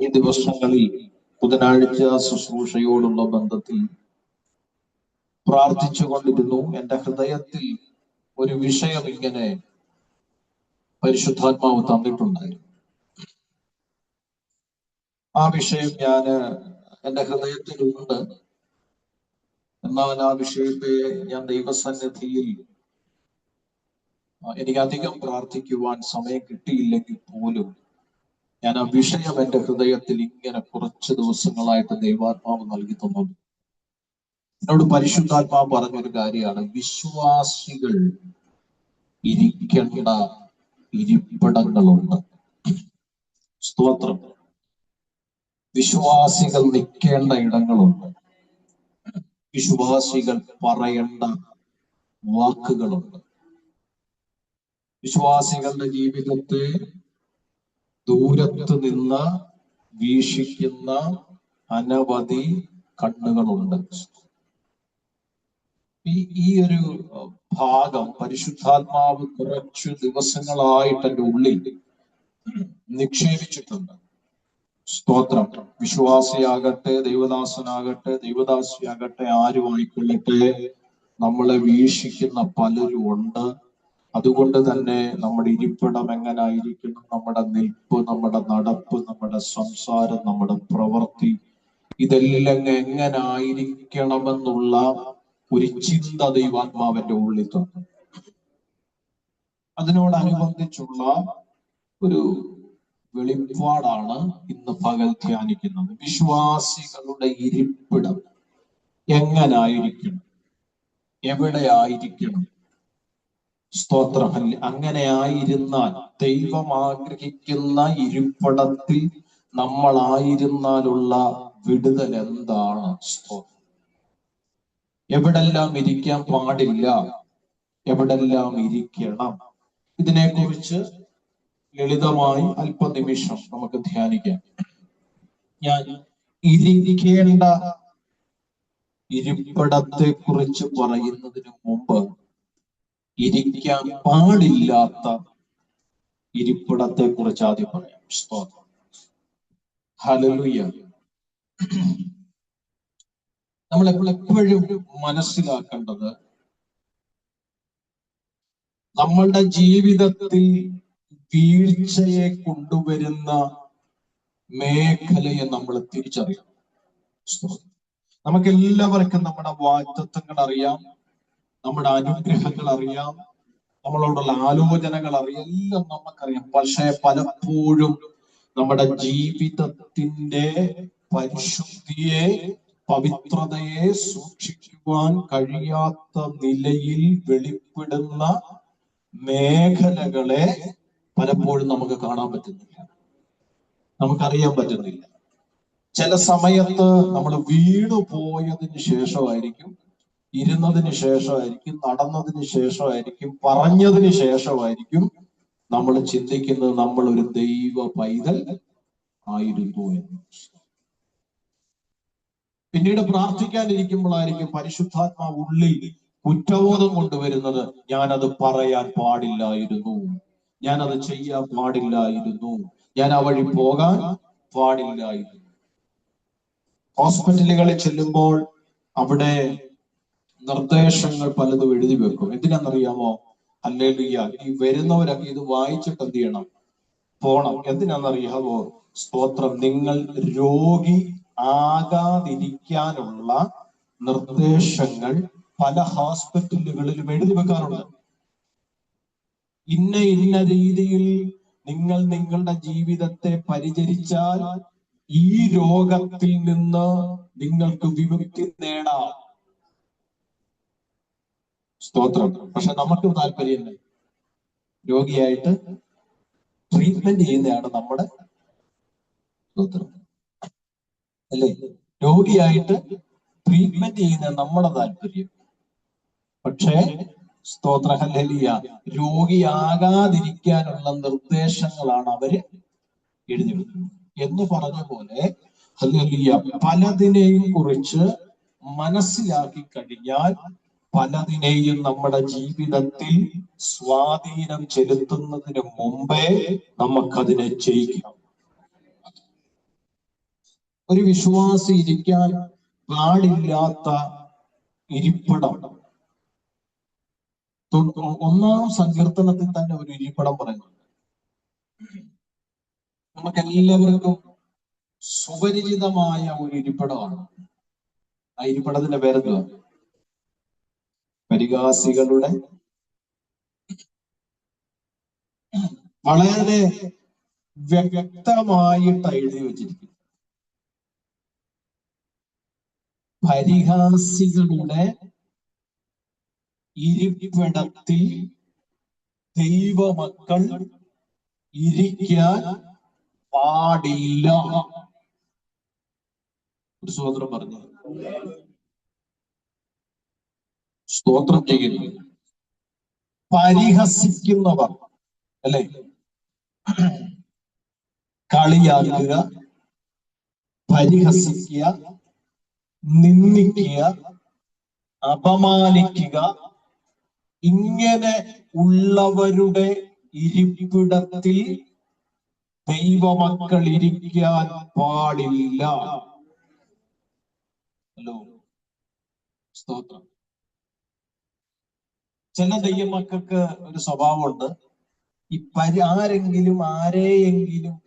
ഈ ദിവസങ്ങളിൽ ബുധനാഴ്ച ശുശ്രൂഷയോടുള്ള ബന്ധത്തിൽ പ്രാർത്ഥിച്ചു കൊണ്ടിരുന്നു. എൻ്റെ ഹൃദയത്തിൽ ഒരു വിഷയം ഇങ്ങനെ പരിശുദ്ധാത്മാവ് തന്നിട്ടുണ്ടായിരുന്നു. ആ വിഷയം എൻ്റെ ഹൃദയത്തിലുണ്ട്. എന്നാൽ ആ വിഷയത്തെ ഞാൻ ദൈവസന്നിധിയിൽ എനിക്ക് അധികം പ്രാർത്ഥിക്കുവാൻ സമയം കിട്ടിയില്ലെങ്കിൽ പോലും ഞാൻ ആ വിഷയം എൻ്റെ ഹൃദയത്തിൽ ഇങ്ങനെ കുറച്ച് ദിവസങ്ങളായിട്ട് ദൈവാത്മാവ് നൽകി തന്നുണ്ട്. എന്നോട് പരിശുദ്ധാത്മാവ് പറഞ്ഞൊരു കാര്യമാണ്, വിശ്വാസികൾ ഇരിക്കേണ്ട ഇരിപ്പിടങ്ങളുണ്ട്. സ്തോത്രം. വിശ്വാസികൾ നിൽക്കേണ്ട ഇടങ്ങളുണ്ട്. വിശ്വാസികൾ പറയേണ്ട വാക്കുകളുണ്ട്. വിശ്വാസികളുടെ ജീവിതത്തെ ദൂരത്ത് നിന്ന് വീക്ഷിക്കുന്ന അനവധി കണ്ണുകളുണ്ട്. ഈ ഒരു ഭാഗം പരിശുദ്ധാത്മാവ് കുറച്ചു ദിവസങ്ങളായിട്ട് എൻ്റെ ഉള്ളിൽ നിക്ഷേപിച്ചിട്ടുണ്ട്. സ്തോത്രം. വിശ്വാസിയാകട്ടെ, ദൈവദാസനാകട്ടെ, ദൈവദാസിയാകട്ടെ, ആരും ആയിക്കൊള്ളട്ടെ, നമ്മളെ വീക്ഷിക്കുന്ന പലരും ഉണ്ട്. അതുകൊണ്ട് തന്നെ നമ്മുടെ ഇരിപ്പിടം എങ്ങനായിരിക്കണം, നമ്മുടെ നിൽപ്പ്, നമ്മുടെ നടപ്പ്, നമ്മുടെ സംസാരം, നമ്മുടെ പ്രവൃത്തി, ഇതെല്ലാം എങ്ങനായിരിക്കണമെന്നുള്ള ഒരു ചിന്ത ദൈവാത്മാവിന്റെ ഉള്ളിൽ തന്നു. അതിനോടനുബന്ധിച്ചുള്ള ഒരു വെളിപ്പാടാണ് ഇന്ന് പകൽ ധ്യാനിക്കുന്നത്. വിശ്വാസികളുടെ ഇരിപ്പിടം എങ്ങനായിരിക്കണം, എവിടെ ആയിരിക്കണം. സ്തോത്രം. അങ്ങനെ ആയിരുന്നാൽ, ദൈവം ആഗ്രഹിക്കുന്ന ഇരിപ്പിടത്തിൽ നമ്മളായിരുന്നാലുള്ള വിടുതൽ എന്താണ്? സ്തോത്രം. എവിടെല്ലാം ഇരിക്കാൻ പാടില്ല, എവിടെല്ലാം ഇരിക്കണം, ഇതിനെക്കുറിച്ച് ലളിതമായി അല്പനിമിഷം നമുക്ക് ധ്യാനിക്കാം. ഞാൻ ഇരിക്കേണ്ട ഇരിപ്പിടത്തെ കുറിച്ച് പറയുന്നതിന് മുമ്പ് ഇരിക്കാൻ പാടില്ലാത്ത ഇരിപ്പിടത്തെ കുറിച്ച് ആദ്യം പറയാം. സ്തോത്രം. ഹല്ലേലൂയ. നമ്മൾ എപ്പോഴും മനസ്സിലാക്കേണ്ടത്, നമ്മളുടെ ജീവിതത്തിൽ വീഴ്ചയെ കൊണ്ടുവരുന്ന മേഖലയെ നമ്മൾ തിരിച്ചറിയണം. നമുക്ക് എല്ലാവർക്കും നമ്മുടെ വാഗ്ദത്തങ്ങൾ അറിയാം, നമ്മുടെ അനുഗ്രഹങ്ങൾ അറിയാം, നമ്മളോടുള്ള ആലോചനകൾ അറിയാം, എല്ലാം നമുക്കറിയാം. പക്ഷെ പലപ്പോഴും നമ്മുടെ ജീവിതത്തിന്റെ പരിശുദ്ധിയെ, പവിത്രതയെ സൂക്ഷിക്കുവാൻ കഴിയാത്ത നിലയിൽ വെളിപ്പെടുന്ന മേഖലകളെ പലപ്പോഴും നമുക്ക് കാണാൻ പറ്റുന്നില്ല, നമുക്കറിയാൻ പറ്റുന്നില്ല. ചില സമയത്ത് നമ്മൾ വീണു പോയതിന് ശേഷമായിരിക്കും, ഇരുന്നതിന് ശേഷമായിരിക്കും, നടന്നതിന് ശേഷമായിരിക്കും, പറഞ്ഞതിന് ശേഷമായിരിക്കും നമ്മൾ ചിന്തിക്കുന്നത് നമ്മൾ ഒരു ദൈവ പൈതൽ ആയിരുന്നു എന്ന്. പിന്നീട് പ്രാർത്ഥിക്കാനിരിക്കുമ്പോഴായിരിക്കും പരിശുദ്ധാത്മാവ് ഉള്ളിൽ കുറ്റബോധം കൊണ്ടുവരുന്നത്, ഞാനത് പറയാൻ പാടില്ലായിരുന്നു, ഞാനത് ചെയ്യാൻ പാടില്ലായിരുന്നു, ഞാൻ ആ വഴി പോകാൻ പാടില്ലായിരുന്നു. ഹോസ്പിറ്റലുകളിൽ ചെല്ലുമ്പോൾ അവിടെ നിർദ്ദേശങ്ങൾ പലതും എഴുതി വെക്കും. എന്തിനാണെന്നറിയാമോ? ഹല്ലേലൂയ. ഈ വരുന്നവരൊക്കെ ഇത് വായിച്ചിട്ട് എന്ത് ചെയ്യണം? പോണം. എന്തിനാണെന്നറിയാമോ? സ്തോത്രം. നിങ്ങൾ രോഗി ആകാതിരിക്കാനുള്ള നിർദ്ദേശങ്ങൾ പല ഹോസ്പിറ്റലുകളിലും എഴുതി വെക്കാറുണ്ട്. ഇന്ന രീതിയിൽ നിങ്ങൾ നിങ്ങളുടെ ജീവിതത്തെ പരിചരിച്ചാൽ ഈ രോഗത്തിൽ നിന്ന് നിങ്ങൾക്ക് വിമുക്തി നേടാം. സ്തോത്രം. പക്ഷെ നമുക്ക് താല്പര്യമില്ല. രോഗിയായിട്ട് ട്രീറ്റ്മെന്റ് ചെയ്യുന്നതാണ് നമ്മുടെ സ്തോത്രം, അല്ലേ? രോഗിയായിട്ട് ട്രീറ്റ്മെന്റ് ചെയ്യുന്ന നമ്മുടെ താല്പര്യം. പക്ഷേ സ്തോത്ര ഹല്ലേലൂയ, രോഗിയാകാതിരിക്കാനുള്ള നിർദ്ദേശങ്ങളാണ് അവര് എഴുതി വെക്കുന്നത്. എന്ന് പറഞ്ഞ പോലെ ഹല്ലേലൂയ, പലതിനെയും കുറിച്ച് മനസ്സിലാക്കി കഴിഞ്ഞാൽ പലതിനെയും നമ്മുടെ ജീവിതത്തിൽ സ്വാധീനം ചെലുത്തുന്നതിന് മുമ്പേ നമുക്കതിനെ ജയിക്കണം. ഒരു വിശ്വാസി ഇരിക്കാൻ പാടില്ലാത്ത ഇരിപ്പിടം 1-ാം സങ്കീർത്തനത്തിൽ തന്നെ ഒരു ഇരിപ്പിടം പറയുന്നുണ്ട്. നമുക്കെല്ലാവർക്കും സുപരിചിതമായ ഒരു ഇരിപ്പിടമാണ്. ആ ഇരിപ്പിടത്തിന്റെ പേരെന്തുവാ? പരിഹാസികളുടെ വളരെ വ്യക്തമായിട്ട് എഴുതി വച്ചിരിക്കുന്നു. പരിഹാസികളുടെ ഇരിപ്പിടത്തിൽ ദൈവമക്കൾ ഇരിക്കാൻ പാടില്ല. ഒരു സ്തോത്രം പറഞ്ഞു. സ്തോത്രം ചെയ്യുന്നു. പരിഹസിക്കുന്നവർ, അല്ലെ, കളിയാക്കുക, പരിഹസിക്കുക, നിന്ദിക്കുക, അപമാനിക്കുക, ഇങ്ങനെ ഉള്ളവരുടെ ഇരിപ്പിടത്തിൽ ദൈവമക്കൾ ഇരിക്കാൻ പാടില്ല. ഹലോ, സ്തോത്രം. ചില ദൈവമക്കൾക്ക് ഒരു സ്വഭാവമുണ്ട്. ഈ ആരെയെങ്കിലും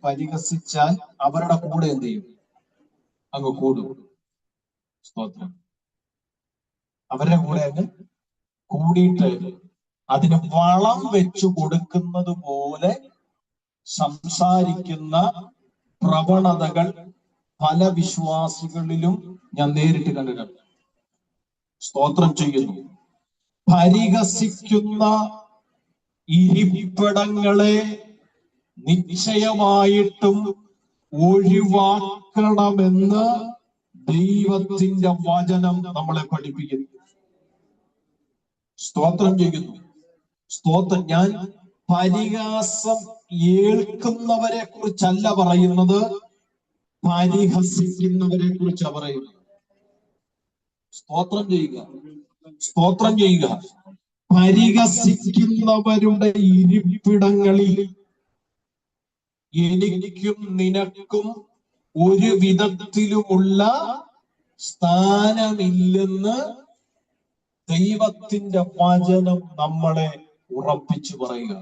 പരിഹസിച്ചാൽ അവരുടെ കൂടെ എന്ത് ചെയ്യും? അങ്ങ് കൂടും. സ്തോത്രം. അവരുടെ കൂടെ അങ്ങ് കൂടിയിട്ട് അതിന് വളം വെച്ചു കൊടുക്കുന്നത് പോലെ സംസാരിക്കുന്ന പ്രവണതകൾ പല വിശ്വാസികളിലും ഞാൻ നേരിട്ട് കണ്ടിട്ടുണ്ട്. സ്തോത്രം ചെയ്യുന്നു. പരിഹസിക്കുന്ന ഇരിപ്പിടങ്ങളെ നിശ്ചയമായിട്ടും ഒഴിവാക്കണമെന്ന് ദൈവത്തിന്റെ വചനം നമ്മളെ പഠിപ്പിക്കുന്നു. സ്തോത്രം ചെയ്യുന്നു. സ്തോത്രം. ഞാൻ പരിഹാസം ഏൽക്കുന്നവരെ കുറിച്ചല്ല പറയുന്നത്, പരിഹസിക്കുന്നവരെ കുറിച്ചാണ് പറയുന്നത്. സ്തോത്രം ചെയ്യുക. സ്തോത്രം ചെയ്യുക. പരിഹസിക്കുന്നവരുടെ ഇരിപ്പിടങ്ങളിൽ എനിക്കും നിനക്കും ഒരു വിധത്തിലുമുള്ള സ്ഥാനമില്ലെന്ന് ദൈവത്തിന്റെ വചനം നമ്മളെ ഉറപ്പിച്ചു പറയുക.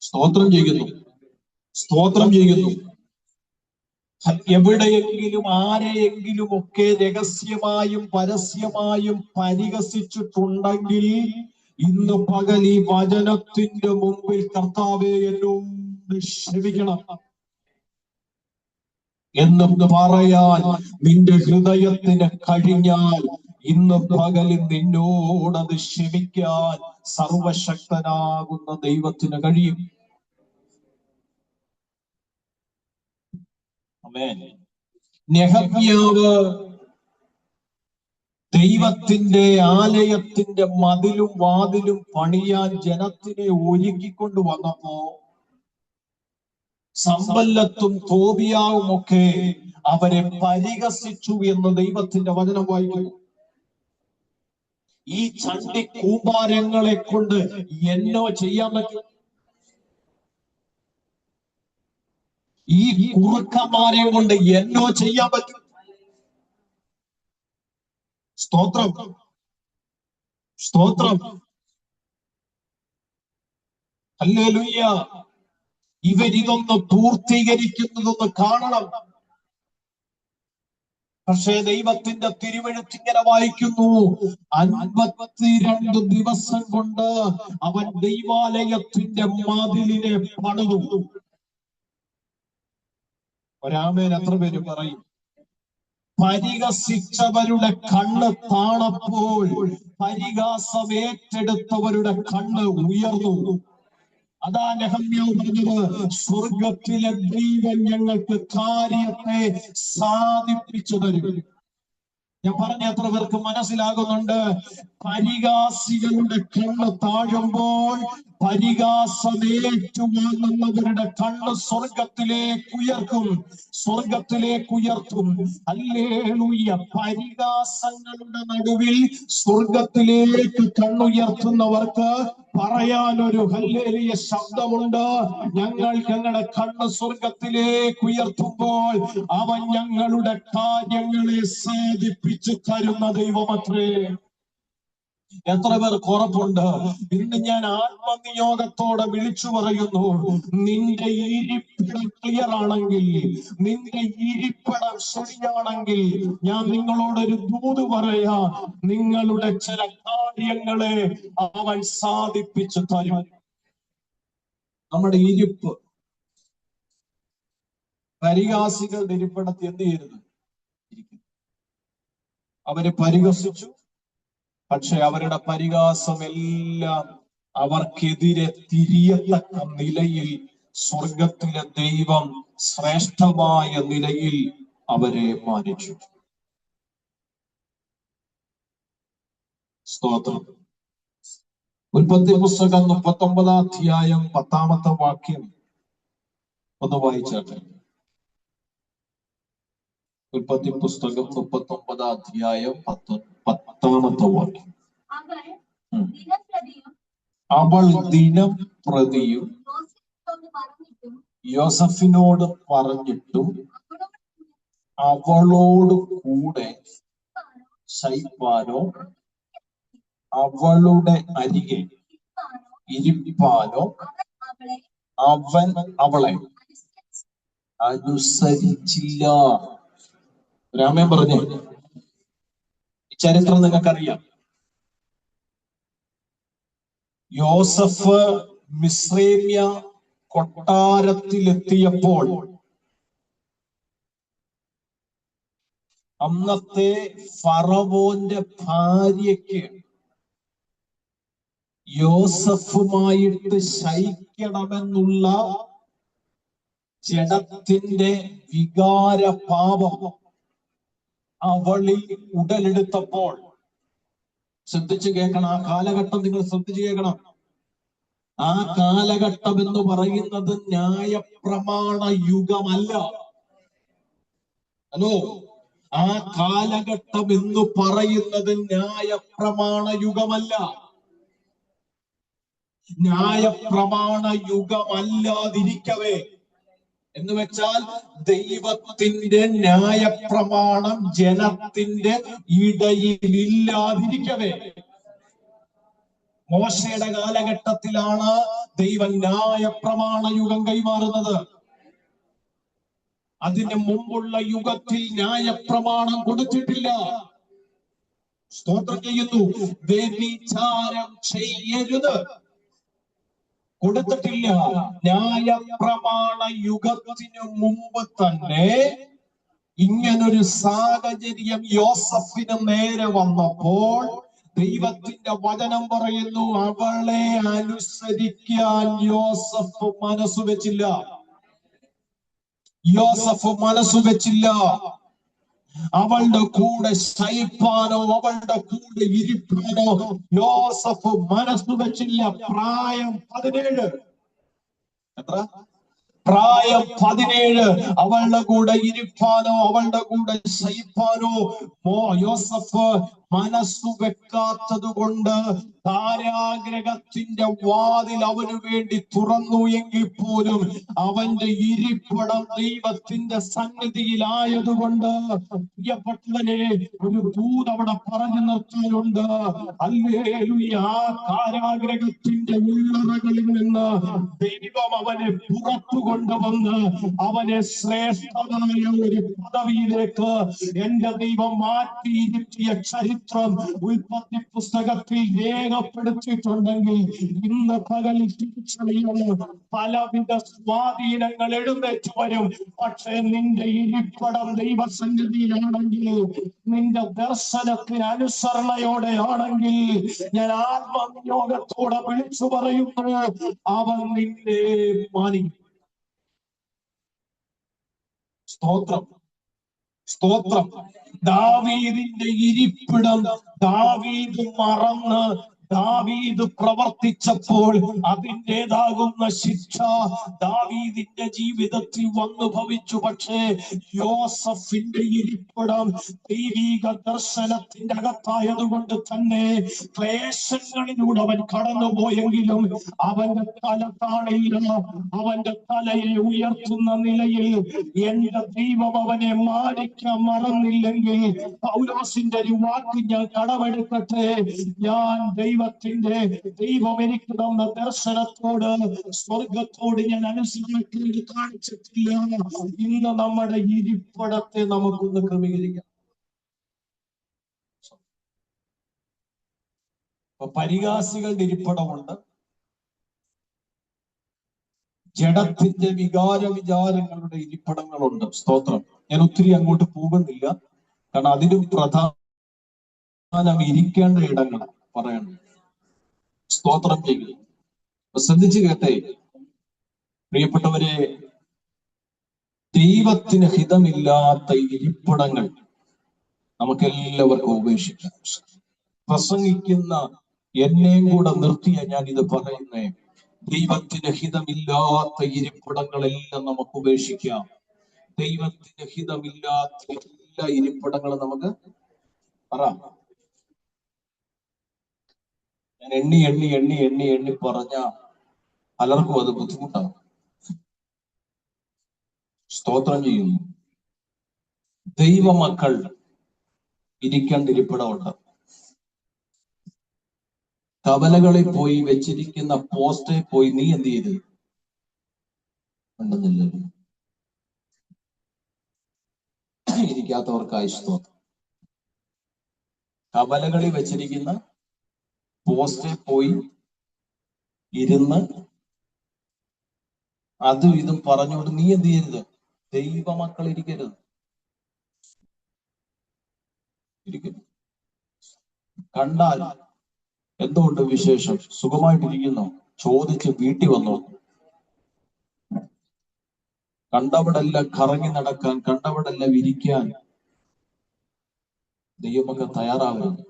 സ്തോത്രം ചെയ്യുന്നു. സ്തോത്രം ചെയ്യുന്നു. എവിടെയെങ്കിലും ആരെയെങ്കിലും ഒക്കെ രഹസ്യമായും പരസ്യമായും പരിഹസിച്ചിട്ടുണ്ടെങ്കിൽ ഇന്ന് പകൽ ഈ വചനത്തിന്റെ മുമ്പിൽ കർത്താവേ എന്നോട് ക്ഷമിക്കണം എന്ന് പറയാൻ നിന്റെ ഹൃദയത്തിന് കഴിഞ്ഞാൽ ഇന്ന് പകലിൽ നിന്നോടത് ക്ഷമിക്കാൻ സർവശക്തനാകുന്ന ദൈവത്തിന് കഴിയും. ആമേൻ. നെഹമ്യാവ് ദൈവത്തിന്റെ ആലയത്തിന്റെ മതിലും വാതിലും പണിയാൻ ജനത്തിനെ ഒരുക്കിക്കൊണ്ട് വന്നപ്പോ സമ്പല്ലത്തും തോബിയാവും ഒക്കെ അവരെ പരിഹസിച്ചു എന്ന് ദൈവത്തിന്റെ വചനം വായിക്കുന്നു. ഈ ചണ്ടി കൂമ്പാരങ്ങളെ കൊണ്ട് എന്നോ ചെയ്യാൻ പറ്റും? ഈ കുറുക്കന്മാരെ കൊണ്ട് എന്നോ ചെയ്യാൻ പറ്റും? സ്തോത്രം. സ്തോത്രം. ഹല്ലേലൂയ. ഇവരിതൊന്ന് പൂർത്തീകരിക്കുന്നതൊന്ന് കാണണം. പക്ഷേ ദൈവത്തിന്റെ തിരുവെഴുത്തിങ്ങനെ വായിക്കുന്നു, 52 ദിവസം കൊണ്ട് അവൻ ദൈവാലയത്തിന്റെ മതിലിനെ പണിതു. ഒരാമേൻ എത്ര പേര് പറയും? പരിഹസിച്ചവരുടെ കണ്ണ് താണപ്പോൾ പരിഹാസം ഏറ്റെടുത്തവരുടെ കണ്ണ് ഉയർന്നു. അതാ നെഹമ്യാവ് പറഞ്ഞത്, സ്വർഗത്തിലെ ദൈവം ഞങ്ങൾക്ക് കാര്യത്തെ സാധിപ്പിച്ചു തരും. ഞാൻ പറഞ്ഞ എത്ര പേർക്ക് മനസ്സിലാകുന്നുണ്ട്? പരിഹാസികളുടെ കണ്ണ് താഴുമ്പോൾ പരിഹാസമേറ്റുവാങ്ങുന്നവരുടെ കണ്ണ് സ്വർഗത്തിലേക്ക് ഉയർത്തും. ഹല്ലേലൂയ. പരിഹാസങ്ങളുടെ നടുവിൽ സ്വർഗത്തിലേക്ക് കണ്ണുയർത്തുന്നവർക്ക് പറയാനൊരു ഹല്ലേലൂയ ശബ്ദമുണ്ട്. ഞങ്ങളുടെ കണ്ണ് സ്വർഗത്തിലേക്ക് ഉയർത്തുമ്പോൾ അവൻ ഞങ്ങളുടെ കാര്യങ്ങളെ സാധിപ്പിച്ചു തരുന്ന ദൈവമത്രേ. എത്ര പേർക്ക് ഉറപ്പുണ്ട്? ഇന്ന് ഞാൻ ആത്മനിയോഗത്തോടെ വിളിച്ചു പറയുന്നു, നിന്റെ ഇരിപ്പിടം ക്ലിയർ ആണെങ്കിൽ, നിന്റെ ഇരിപ്പിടം ശരിയാണെങ്കിൽ, ഞാൻ നിങ്ങളോടൊരു ദൂത് പറയാ, നിങ്ങളുടെ ചില കാര്യങ്ങളെ അവൻ സാധിപ്പിച്ചു തരും. നമ്മുടെ ഇരിപ്പ്, പരിഹാസികളുടെ ഇരിപ്പിടത്ത് എന്ത് ചെയ്യരുത്? അവര് പരിഹസിച്ചു, പക്ഷെ അവരുടെ പരിഹാസമെല്ലാം അവർക്കെതിരെ തിരിയത്തക്ക നിലയിൽ സ്വർഗത്തിലെ ദൈവം ശ്രേഷ്ഠമായ നിലയിൽ അവരെ മാനിച്ചു. സ്തോത്രം. ഉൽപ്പത്തി പുസ്തകം 39-ാം അധ്യായം 10-ാമത്തെ വാക്യം ഒന്ന് വായിച്ചാട്ടെ. ഉൽപ്പത്തി പുസ്തകം 39-ാം അധ്യായം 10-ാമത്തെ വാക്യം. അവൾ ദിനം പ്രതിയും യോസഫിനോട് പറഞ്ഞിട്ടും അവളോട് കൂടെ ശയിപ്പാനോ അവളുടെ അരികെ ഇരിപ്പാനോ അവൻ അവളെ അനുസരിച്ചില്ല. രാമൻ പറഞ്ഞു, ഈ ചരിത്രം നിങ്ങൾക്കറിയാം. യോസഫ് മിസ്രൈമ്യ കൊട്ടാരത്തിലെത്തിയപ്പോൾ അന്നത്തെ ഫറവോന്റെ ഭാര്യയ്ക്ക് യോസഫുമായിട്ട് ശയിക്കണമെന്നുള്ള ജഡത്തിന്റെ വികാരഭാവം അവളിൽ ഉടലെടുത്തപ്പോൾ, ശ്രദ്ധിച്ചു കേൾക്കണം, ആ കാലഘട്ടം നിങ്ങൾ ശ്രദ്ധിച്ചു കേൾക്കണം. ആ കാലഘട്ടം എന്ന് പറയുന്നത് ന്യായപ്രമാണ യുഗമല്ല. ഹലോ, ആ കാലഘട്ടം എന്ന് പറയുന്നത് ന്യായപ്രമാണ യുഗമല്ല. ന്യായപ്രമാണ യുഗമല്ലാതിരിക്കവേ, എന്ന് വെച്ചാൽ ദൈവത്തിന്റെ ന്യായപ്രമാണം ജനത്തിന്റെ ഇടയിലില്ലാതിരിക്കവേ, മോശയുടെ കാലഘട്ടത്തിലാണ് ദൈവം ന്യായപ്രമാണ യുഗം കൈമാറുന്നത്. അതിന് മുമ്പുള്ള യുഗത്തിൽ ന്യായപ്രമാണം കൊടുത്തിട്ടില്ല. സ്തോത്രം ചെയ്യുന്നു. വ്യഭിചാരം ചെയ്യരുത് കൊടുത്തിട്ടില്ല. ന്യായപ്രമാണ യുഗത്തിനു മുമ്പ് തന്നെ ഇങ്ങനൊരു സാഹചര്യം യോസഫിന് നേരെ വന്നപ്പോൾ ദൈവത്തിന്റെ വചനം പറയുന്നു, അവളെ അനുസരിക്കാൻ യോസഫ് മനസ്സു വെച്ചില്ല. അവളുടെ കൂടെ ശയിപ്പാനോ അവളുടെ കൂടെ ഇരിപ്പാനോ യോസഫ് മനസ്സു വെച്ചില്ല. പ്രായം 17. എത്ര? പ്രായം 17. അവളുടെ കൂടെ ഇരിപ്പാനോ അവളുടെ കൂടെ ശയിപ്പാനോ യോസഫ് മനസ്സു വെക്കാത്തത് കൊണ്ട് കാരാഗ്രഹത്തിന്റെ വാതിൽ അവന് വേണ്ടി തുറന്നു എങ്കിൽ പോലും അവന്റെ ഇരിപ്പിടം ദൈവത്തിന്റെ സന്നിധിയിലായതുകൊണ്ട് പ്രിയപ്പെട്ടവനെ, ഒരു ദൂത് അവിടെ പറഞ്ഞു നിർത്താനുണ്ട്. ഹല്ലേലൂയ. ആ കാരാഗ്രഹത്തിന്റെ ഉള്ളറകളിൽ നിന്ന് ദൈവം അവനെ പുറത്തു കൊണ്ടുവന്ന് അവനെ ശ്രേഷ്ഠമായ ഒരു പദവിയിലേക്ക് എന്റെ ദൈവം മാറ്റിയിരുത്തിയ ചരിത്രം ഉൽപ്പത്തി പുസ്തകത്തിൽ രേഖപ്പെടുത്തിയിട്ടുണ്ടെങ്കിൽ ഇന്ന് പകലിൽ തിരിച്ചറിയണം, പലവിധ സ്വാധീനങ്ങൾ എഴുന്നേറ്റ് വരും. പക്ഷെ നിന്റെ ഇരിപ്പിടം ദൈവസന്നിധിയിലാണെങ്കിൽ, നിന്റെ ദർശനത്തിന് അനുസരണയോടെ ആണെങ്കിൽ, ഞാൻ ആത്മനിയോഗത്തോടെ വിളിച്ചു പറയുന്നു, അവൻ നിന്നെ മാനിക്കും. സ്തോത്രം. സ്തോത്രം. ദാവീദിന്റെ ഇരിപ്പിടം ദാവീദ് മറന്ന് ദാവീദ് പ്രവർത്തിച്ചപ്പോൾ അതിൻ്റെതാകുന്ന ശിക്ഷ ദാവീദിന്റെ ജീവിതത്തിൽ വന്നു ഭവിച്ചു. പക്ഷേ യോസഫിന്റെ ഇരിപ്പിടം ദൈവിക ദർശനത്തിന്റെ അകത്തായതുകൊണ്ട് തന്നെ ക്ലേശങ്ങളിലൂടെ അവൻ കടന്നുപോയെങ്കിലും അവന്റെ തല താണില്ല. അവന്റെ തലയെ ഉയർത്തുന്ന നിലയിൽ എന്റെ ദൈവം അവനെ മാനിക്കാൻ മറന്നില്ലെങ്കിൽ പൗലോസിന്റെ ഒരു വാക്ക് ഞാൻ കടമെടുക്കട്ടെ. ഞാൻ ദൈവം എനിക്ക് തന്ന ദർശനത്തോട് സ്വർഗത്തോട് ഞാൻ അനുസരണക്കേട് കാണിച്ചിട്ടില്ല. ഇന്ന് നമ്മുടെ ഇരിപ്പിടത്തെ നമുക്കൊന്ന് ക്രമീകരിക്കാം. പരിഹാസികളുടെ ഇരിപ്പിടമുണ്ട്, ജഡത്തിന്റെ വിചാരങ്ങളുടെ ഇരിപ്പിടങ്ങളുണ്ട്. സ്തോത്രം. ഞാൻ ഒത്തിരി അങ്ങോട്ട് പോകുന്നില്ല, കാരണം അതിലും പ്രധാനം ഇരിക്കേണ്ട ഇടങ്ങൾ പറയണം. സ്തോത്രം ചെയ്യുക. ശ്രദ്ധിച്ചു കേട്ടെ പ്രിയപ്പെട്ടവരെ, ദൈവത്തിന് ഹിതമില്ലാത്ത ഇരിപ്പിടങ്ങൾ നമുക്കെല്ലാവർക്കും ഉപേക്ഷിക്കാം. പ്രസംഗിക്കുന്ന എന്നെയും കൂടെ നിർത്തിയ ഞാൻ ഇത് പറയുന്നേ, ദൈവത്തിന് ഹിതമില്ലാത്ത ഇരിപ്പിടങ്ങളെല്ലാം നമുക്ക് ഉപേക്ഷിക്കാം. ദൈവത്തിന് ഹിതമില്ലാത്ത എല്ലാ ഇരിപ്പിടങ്ങളും നമുക്ക് പറ. ഞാൻ എണ്ണി എണ്ണി എണ്ണി എണ്ണി എണ്ണി പറഞ്ഞ പലർക്കും അത് ബുദ്ധിമുട്ടാണ്. സ്തോത്രം ചെയ്യുന്നു. ദൈവമക്കൾ ഇരിക്കേണ്ട ഇരിപ്പിടമുണ്ട്. കവലകളിൽ പോയി വെച്ചിരിക്കുന്ന പോസ്റ്റേ പോയി നീ എന്ത് ചെയ്ത് ഉണ്ടെന്നില്ലല്ലോ. ഇരിക്കാത്തവർക്കായി സ്തോത്രം. കവലകളിൽ വെച്ചിരിക്കുന്ന പോസ്റ്റേ പോയി ഇരുന്ന് അതും ഇതും പറഞ്ഞുകൊണ്ട് നീ എന്ത് ചെയ്യരുത്, ദൈവമക്കൾ ഇരിക്കരുത്. കണ്ടാൽ എന്തുകൊണ്ട് വിശേഷം, സുഖമായിട്ടിരിക്കുന്നു ചോദിച്ച് വീട്ടിൽ വന്നോ. കണ്ടവിടെല്ലാം കറങ്ങി നടക്കാൻ, കണ്ടവിടെല്ലാം ഇരിക്കാൻ ദൈവമൊക്കെ തയ്യാറാവുന്നു.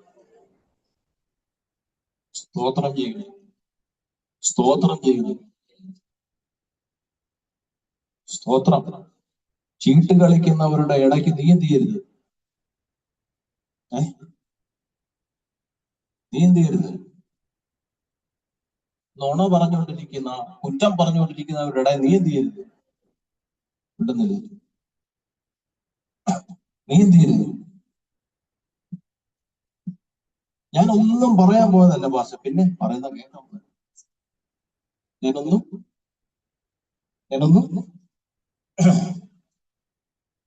സ്തോത്രം ചെയ്യുന്നു. സ്തോത്രം ചെയ്യുന്നു. സ്തോത്രം. ചീട്ട് കളിക്കുന്നവരുടെ ഇടയ്ക്ക് നീ എന്ത് ചെയ്യരുത്, നീ എന്ത് ചെയ്യരുത്. നുണ പറഞ്ഞുകൊണ്ടിരിക്കുന്ന, കുറ്റം പറഞ്ഞുകൊണ്ടിരിക്കുന്നവരുടെ ഇടയിൽ നീ എന്ത് ചെയ്യരുത്, വിടുന്നില്ല. നീ എന്ത് ചെയ്യരുത്. ഞാൻ ഒന്നും പറയാൻ പോയതല്ല ഭാഷ, പിന്നെ പറയുന്ന കേട്ടോ. ഞാനൊന്നും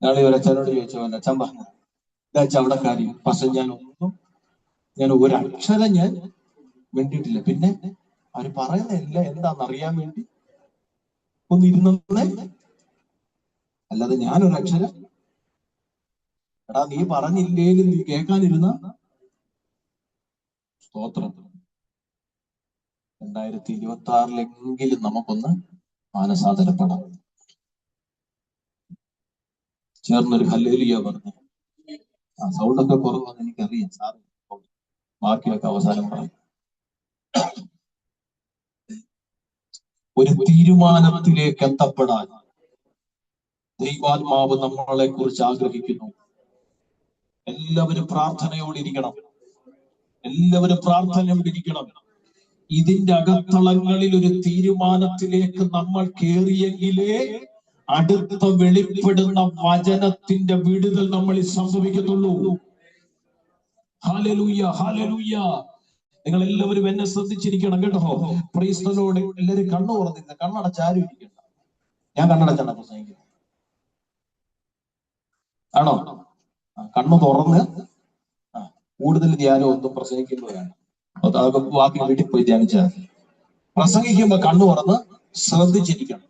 നാളെ ഒരു അച്ഛനോട് ചോദിച്ചോ, അച്ഛൻ പറഞ്ഞു ഇതച്ഛ അവിടെ കാര്യം. പക്ഷെ ഞാൻ ഒരക്ഷരം ഞാൻ വേണ്ടിയിട്ടില്ല. പിന്നെ അവര് പറയുന്നില്ല എന്താണെന്നറിയാൻ വേണ്ടി ഒന്നിരുന്നേ, അല്ലാതെ ഞാനൊരക്ഷരം എടാ നീ പറഞ്ഞില്ലേലും നീ കേൾക്കാനിരുന്ന. സ്തോത്രം. 2026 നമുക്കൊന്ന് മാനസാന്തരപ്പെടാം. ചേർന്നൊരു ഹല്ലേലൂയ പറഞ്ഞു. ആ സൗണ്ടൊക്കെ കുറവെന്ന് എനിക്കറിയാം സാർ, ബാക്കിയൊക്കെ അവസാനം പറയും. ഒരു തീരുമാനത്തിലേക്ക് എത്തപ്പെടാൻ ദൈവാത്മാവ് നമ്മളെ കുറിച്ച് ആഗ്രഹിക്കുന്നു. എല്ലാവരും പ്രാർത്ഥനയോടിരിക്കണം. എല്ലാവരും പ്രാർത്ഥനയോടിരിക്കണം. ഇതിന്റെ അകത്തളങ്ങളിൽ ഒരു തീരുമാനത്തിലേക്ക് നമ്മൾ കയറിയെങ്കിലേ അടുത്ത വെളിപ്പെടുന്ന വചനത്തിന്റെ വിടുതൽ നമ്മളിൽ സംഭവിക്കത്തുള്ളൂ. Hallelujah, hallelujah. നിങ്ങൾ എല്ലാവരും എന്നെ ശ്രദ്ധിച്ചിരിക്കണം കേട്ടോ. Price the Lord. എല്ലാവരും കണ്ണു തുറന്നിരുന്ന, കണ്ണടച്ചാരും ഇരിക്കണ്ട. ഞാൻ കണ്ണടച്ചാണ് പ്രസംഗിക്കുന്നത്. ആണോ? കണ്ണു തുറന്ന് കൂടുതൽ ധ്യാനം ഒന്നും പ്രസംഗിക്കുന്നതാണ്. അതൊക്കെ ബാക്കി വീട്ടിൽ പോയി ധ്യാനിച്ചാൽ. പ്രസംഗിക്കുമ്പോ കണ്ണു തുറന്ന് ശ്രദ്ധിച്ചിരിക്കണം.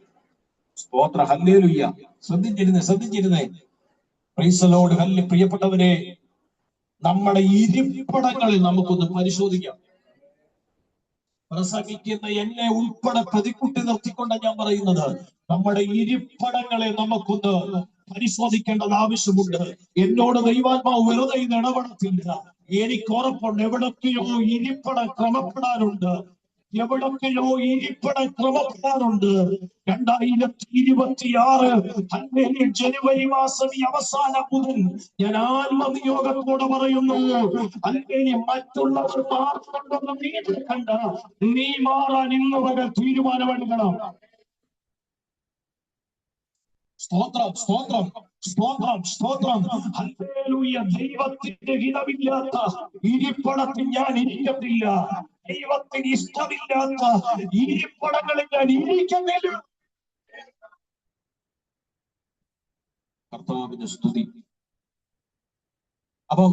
സ്തോത്ര. ഹല്ലേലൂയ. ശ്രദ്ധിച്ചിരുന്നേ. Praise the lord. ഹല്ലേലൂയ. പ്രിയപ്പെട്ടവരെ, നമ്മുടെ ഇരിപ്പിടങ്ങളിൽ നമുക്കൊന്ന് പരിശോധിക്കാം. പ്രസംഗിക്കുന്ന എന്നെ ഉൾപ്പെടെ പ്രതിക്കുട്ടി നിർത്തിക്കൊണ്ട് ഞാൻ പറയുന്നത്, നമ്മുടെ ഇരിപ്പിടങ്ങളെ നമുക്കൊന്ന് പരിശോധിക്കേണ്ടത് ആവശ്യമുണ്ട്. എന്നോട് ദൈവാത്മാവ് വെറുതെ ഇത് ഇടപെടത്തില്ല. എനിക്ക് ഉറപ്പുണ്ട്, എവിടൊക്കെയോ ഇരിപ്പിടം ക്രമപ്പെടാനുണ്ട്, എവിടൊക്കെയോ ഇരിപ്പിടം ക്രമപ്പെടാനുണ്ട്. 2026 ജനുവരി മാസം ഈ അവസാനം മുതൽ ഞാൻ ആത്മനിയോഗത്തോടെ പറയുന്നു, അല്ലെങ്കിൽ മറ്റുള്ളവർ മാറുന്നുണ്ടെന്ന് നീ കണ്ട, നീ മാറാൻ ഇന്ന് വരെ തീരുമാനമെടുക്കണം. സ്തോത്രം, സ്തോത്രം, സ്തോത്രം, സ്തോത്രം. ഹല്ലേലൂയ. ദൈവത്തിന്റെ ഹിതമില്ലാത്ത ഇരിപ്പിടത്തിൽ ഞാൻ ഇരിക്കത്തില്ല. ദൈവത്തിന് ഇഷ്ടമില്ലാത്ത ഇരിപ്പിടങ്ങളിൽ ഞാൻ ഇരിക്കുന്നില്ല. കർത്താവിന്റെ സ്തുതി. അപ്പം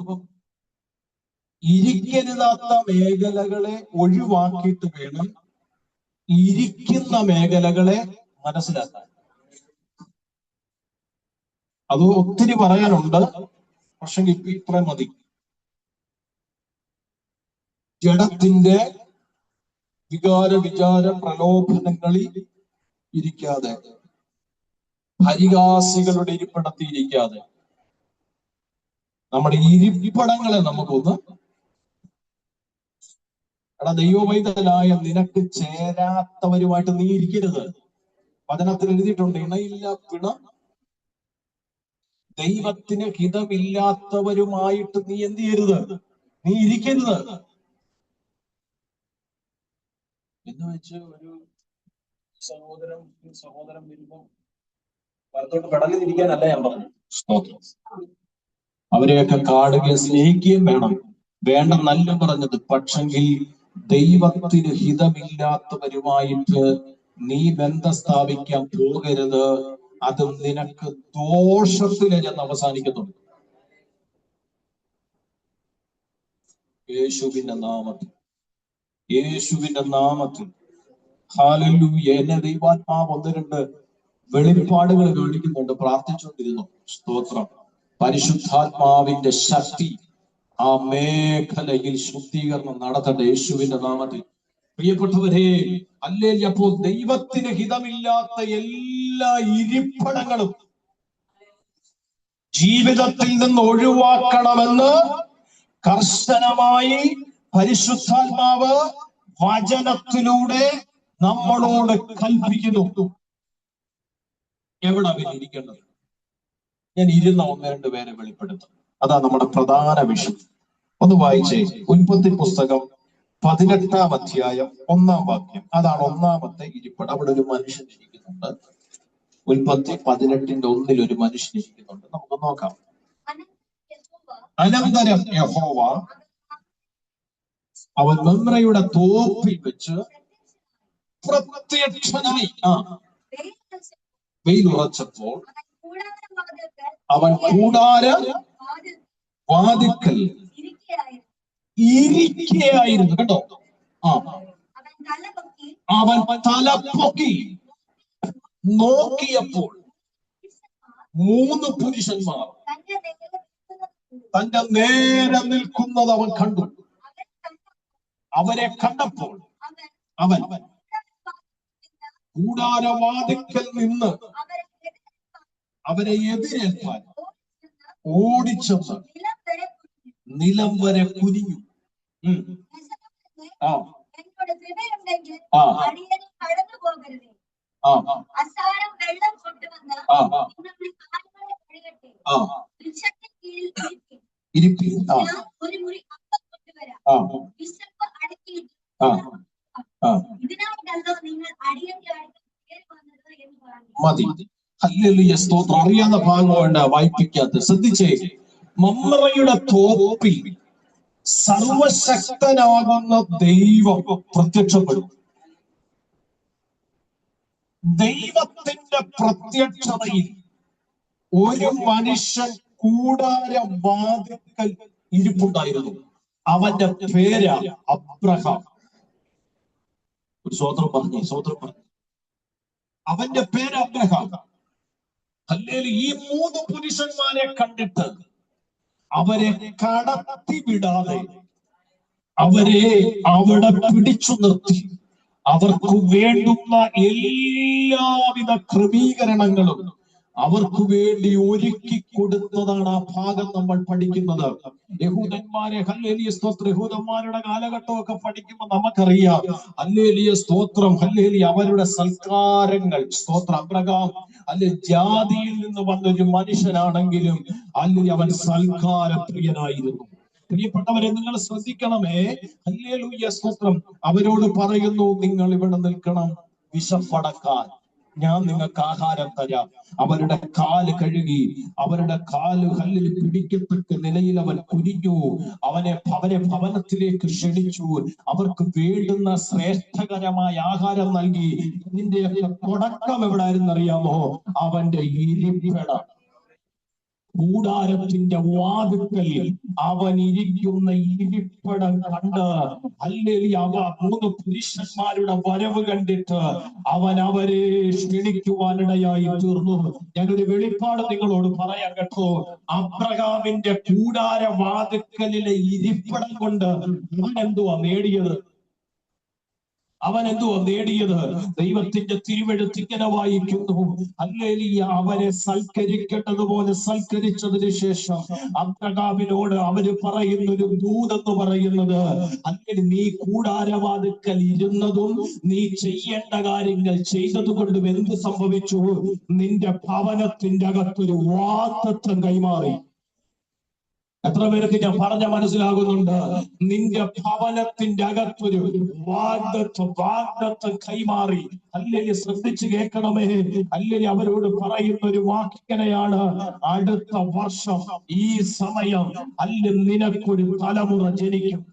ഇരിക്കരുതാത്ത മേഖലകളെ ഒഴിവാക്കിയിട്ട് വേണം ഇരിക്കുന്ന മേഖലകളെ മനസ്സിലാക്കാൻ. അത് ഒത്തിരി പറയാനുണ്ട്, പക്ഷെ ഇത്ര മതി. ജഡത്തിന്റെ വികാര വിചാര പ്രലോഭനങ്ങളിൽ ഇരിക്കാതെ, പരിഹാസികളുടെ ഇരിപ്പിടത്തിൽ ഇരിക്കാതെ, നമ്മുടെ ഇരിപ്പിടങ്ങളെ നമുക്കൊന്ന്, ദൈവവൈതലായ നിനക്ക് ചേരാത്തവരുമായിട്ട് നീ ഇരിക്കരുത്. വചനത്തിൽ എഴുതിയിട്ടുണ്ട്, ഇണയില്ല പിണ. ദൈവത്തിന് ഹിതമില്ലാത്തവരുമായിട്ട് നീ എന്ത് ചെയ്യരുത്, നീ ഇരിക്കരുത്. എന്ന് വെച്ച് ഒരു സഹോദരൻ വരുമ്പോ വലത്തോട്ട് പെടലിരിക്കാനല്ല ഞാൻ പറഞ്ഞു. അവരെയൊക്കെ കാണുകയും സ്നേഹിക്കുകയും വേണം, വേണ്ടെന്നല്ല പറഞ്ഞത്. പക്ഷെങ്കിൽ ദൈവത്തിന് ഹിതമില്ലാത്തവരുമായിട്ട് നീ ബന്ധം സ്ഥാപിക്കാൻ പോകരുത്. അത് നിനക്ക് ദോഷത്തിലെ ചെന്ന് അവസാനിക്കുന്നുണ്ട്. യേശുവിന്റെ നാമത്തിൽ, യേശുവിന്റെ നാമത്തിൽ. ഹല്ലേലൂയ. എന്നെ ദൈവാത്മാവ് 1-2 വെളിപ്പാടുകൾ കാണിക്കുന്നുണ്ട്. പ്രാർത്ഥിച്ചുകൊണ്ടിരുന്നു. സ്തോത്രം. പരിശുദ്ധാത്മാവിന്റെ ശക്തി ആ മേഖലയിൽ ശുദ്ധീകരണം നടത്തട്ടെ യേശുവിന്റെ നാമത്തിൽ. പ്രിയപ്പെട്ടവരെ, ഹല്ലേലൂയ. അപ്പോൾ ദൈവത്തിന് ഹിതമില്ലാത്ത എല്ലാ ഇരിപ്പിടങ്ങളും ജീവിതത്തിൽ നിന്ന് ഒഴിവാക്കണമെന്ന് കർശനമായി പരിശുദ്ധാത്മാവ് വചനത്തിലൂടെ നമ്മളോട് കൽപ്പിക്കുന്നു. എവിടെ ഇരിക്കേണ്ടത്? ഞാൻ ഇരുന്ന 1-2 പേരെ വെളിപ്പെടുത്തും. അതാ നമ്മുടെ പ്രധാന വിഷയം. ഒന്ന് വായിച്ചേ. ഉൽപ്പത്തി പുസ്തകം 18-ാം അധ്യായം 1-ാം വാക്യം. അതാണ് ഒന്നാമത്തെ ഇരിപ്പിടം. അവിടെ ഒരു മനുഷ്യൻ ഇരിക്കുന്നുണ്ട്. ഉൽപ്പത്തി 18:1 ഒരു മനുഷ്യൻ ഇരിക്കുന്നുണ്ട്. നമുക്ക് നോക്കാം. അനന്തരം യഹോവ അവൻ മമ്രയുടെ തോപ്പിൽ വെച്ച് പ്രത്യക്ഷനായി. വെയിലുറച്ചപ്പോൾ അവൻ കൂടാര വാതിക്കൽ ഇരിക്കുകയായിരുന്നു. കേട്ടോ? അവൻ തലപ്പൊക്കി നോക്കിയപ്പോൾ 3 പുരുഷന്മാർ തന്റെ നേരെ നിൽക്കുന്നത് അവൻ കണ്ടു. അവരെ കണ്ടപ്പോൾ അവൻ കൂടാരവാതിക്കൽ നിന്ന് അവരെ എതിരേൽക്കാൻ ഓടിച്ചെന്ന് നിലം വരെ കുനിഞ്ഞു. മതി. ഹല്ലേലൂയ. സ്തോത്രം. അറിയാവുന്ന ഭാഗം വേണ്ട, വായിപ്പിക്കാത്ത. ശ്രദ്ധിച്ചേ. മമ്രയുടെ തോപ്പിൽ സർവശക്തനാകുന്ന ദൈവം പ്രത്യക്ഷപ്പെടും. ദൈവത്തിന്റെ പ്രത്യക്ഷതയിൽ ഒരു മനുഷ്യൻ കൂടാര വാതിക്കൽ ഇരിപ്പുണ്ടായിരുന്നു. അവന്റെ പേര് അബ്രഹാം. ഒരു സ്വോത്രം പറഞ്ഞു, സ്വോത്രം പറഞ്ഞു. അവന്റെ പേര് അബ്രഹാം. ഹല്ലേലൂയ. ഈ 3 പുരുഷന്മാരെ കണ്ടിട്ട് അവരെ കടത്തി വിടാതെ അവരെ അവിടെ പിടിച്ചു നിർത്തി അവർക്ക് വേണ്ടുന്ന എല്ലാവിധ ക്രമീകരണങ്ങളും അവർക്ക് വേണ്ടി ഒരുക്കി കൊടുത്തതാണ് ആ ഭാഗം നമ്മൾ പഠിക്കുന്നത്. യഹൂദന്മാരെ ഹല്ലേലൂയ സ്തോത്രം, യഹൂദന്മാരുടെ കാലഘട്ടമൊക്കെ പഠിക്കുമ്പോൾ നമുക്കറിയാം ഹല്ലേലൂയ സ്തോത്രം, ഹല്ലേലൂയ അവരുടെ സൽക്കാരങ്ങൾ സ്തോത്രം. അബ്രഹാം അല്ലെ ജാതിയിൽ നിന്ന് വന്നൊരു മനുഷ്യനാണെങ്കിലും അല്ലെങ്കിൽ അവൻ സൽക്കാര പ്രിയനായിരുന്നു. പ്രിയപ്പെട്ടവരെ, നിങ്ങൾ ശ്രദ്ധിക്കണമേ. ഹല്ലേലൂയ സ്തോത്രം. അവരോട് പറയുന്നു, നിങ്ങൾ ഇവിടെ നിൽക്കണം, വിശപ്പടക്കാൻ ഞാൻ നിങ്ങൾക്ക് ആഹാരം തരാം. അവരുടെ കാല് കഴുകി, അവരുടെ കാല് കല്ലിൽ പിടിക്കത്തക്ക നിലയിൽ അവൻ കുനിഞ്ഞു. അവരെ ഭവനത്തിലേക്ക് ക്ഷണിച്ചു. അവർക്ക് വേണ്ടുന്ന ശ്രേഷ്ഠകരമായ ആഹാരം നൽകി. ഇതിന്റെയൊക്കെ തുടക്കം എവിടായിരുന്നു അറിയാമോ? അവന്റെ ഇരിപ്പിടം, കൂടാരത്തിന്റെ വാതിൽക്കൽ അവൻ ഇരിക്കുന്ന ഇരിപ്പിടം കണ്ട് ഹല്ലേലൂയ, അവ 3 പുരുഷന്മാരുടെ വരവ് കണ്ടിട്ട് അവൻ അവരെ ക്ഷണിക്കുവാനിടയായി തീർന്നു. ഞാനൊരു വെളിപ്പാട് നിങ്ങളോട് പറയാൻ കേട്ടോ. അബ്രഹാമിന്റെ കൂടാര വാതിൽക്കലിലെ ഇരിപ്പിടം കൊണ്ട് അവൻ എന്തുവാ നേടിയത്? ദൈവത്തിന്റെ തിരുവെഴുത്ത് ഇങ്ങനെ വായിക്കുന്നു, ഹല്ലേലൂയ, അവരെ സൽക്കരിക്കേണ്ടതുപോലെ സൽക്കരിച്ചതിന് ശേഷം അബ്രഹാമിനോട് അവര് പറയുന്നൊരു ദൂതെന്ന് പറയുന്നത്, അങ്ങനെ നീ കൂടാരവാതിൽക്കൽ ഇരുന്നതും നീ ചെയ്യേണ്ട കാര്യങ്ങൾ ചെയ്തതുകൊണ്ടും എന്ത് സംഭവിച്ചു? നിന്റെ ഭവനത്തിന്റെ അകത്തൊരു വാഗ്ദത്തം കൈമാറി. എത്ര പേർക്ക് ഞാൻ പറഞ്ഞ മനസ്സിലാകുന്നുണ്ട്? നിന്റെ ഭവനത്തിന്റെ അകത്തൊരു വാഗ്ദത്തം കൈമാറി. അല്ലെങ്കിൽ ശ്രദ്ധിച്ചു കേൾക്കണമേ. അല്ലെങ്കിൽ അവരോട് പറയുന്ന ഒരു വാക്കിങ്ങനെയാണ്, അടുത്ത വർഷം ഈ സമയം നിനക്കൊരു തലമുറ ജനിക്കും.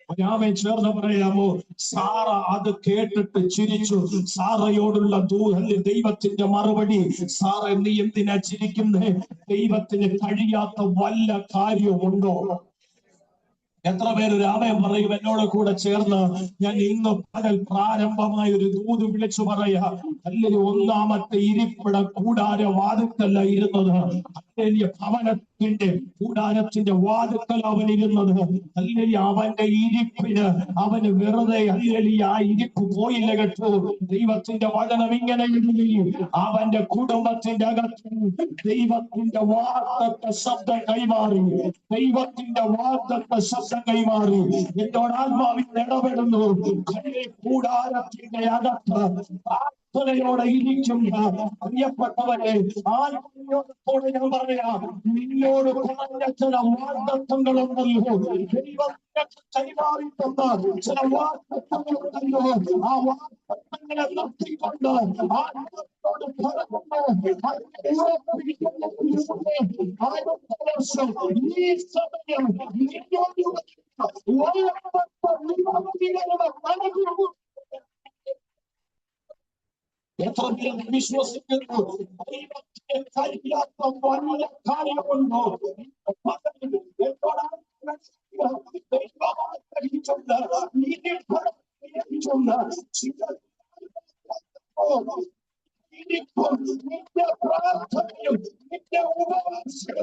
ഒരാമൻ ചേർന്ന് പറയാമോ? സാറ അത് കേട്ടിട്ട് ചിരിച്ചു. സാറയോടുള്ള ദൈവത്തിന്റെ മറുപടി, സാറ നീ എന്തിനാ ചിരിക്കുന്നേ? ദൈവത്തിന് കഴിയാത്ത വല്ല കാര്യമുണ്ടോ? എത്ര പേര് രാമയം പറയും എന്നോട് കൂടെ ചേർന്ന്? ഞാൻ ഇന്ന് പകൽ പ്രാരംഭമായ ഒരു ദൂത് വിളിച്ചു പറയാ. അല്ലെങ്കിൽ ഒന്നാമത്തെ ഇരിപ്പിട കൂടാര വാതിൽക്കല്ല ഇരുന്നത്, അല്ലെങ്കിൽ ഭവനത്തിന്റെ കൂടാരത്തിന്റെ വാതിൽക്കൽ അവൻ ഇരുന്നത്. അല്ലെങ്കിൽ അവന്റെ ഇരിപ്പിന് അവന് വെറുതെ അല്ലെങ്കിൽ ആ ഇരിപ്പ് പോയില്ല കേട്ടോ. ദൈവത്തിന്റെ വചനം ഇങ്ങനെ എഴുതി, അവന്റെ കുടുംബത്തിന്റെ അകത്ത് ദൈവത്തിന്റെ വാഗ്ദത്ത ശബ്ദം കൈമാറി. ദൈവത്തിന്റെ വാഗ്ദത്ത ശബ്ദം കൈമാറി. എന്നോട് ആത്മാവിൽ ഇടപെടുന്നു. കൂടാരത്തിന്റെ അകത്ത് പ്രാർത്ഥനയോടെ ഇരിക്കുന്ന പ്രിയപ്പെട്ടവരെ, ആത്മീയത്തോടെ ഞാൻ പറയാം, നിന്നോട് പറഞ്ഞ ചില വാഗ്ദത്തങ്ങളുണ്ടല്ലോ, ദൈവത്തെ കൈമാറി തന്ന ചില വാഗ്ദത്തങ്ങളുണ്ടല്ലോ, ആ വാഗ്ദത്തങ്ങളെ നിർത്തിക്കൊണ്ട് ആത്മത്തോട് ഈ സമയം എത്ര പേർ വിശ്വസിക്കുന്നു? ദൈവത്തിന്റെ കഴിയാത്ത വല്ല കാര്യമുണ്ടോ? നിന്റെ പ്രാർത്ഥനയും നിന്റെ ഉപവാസവും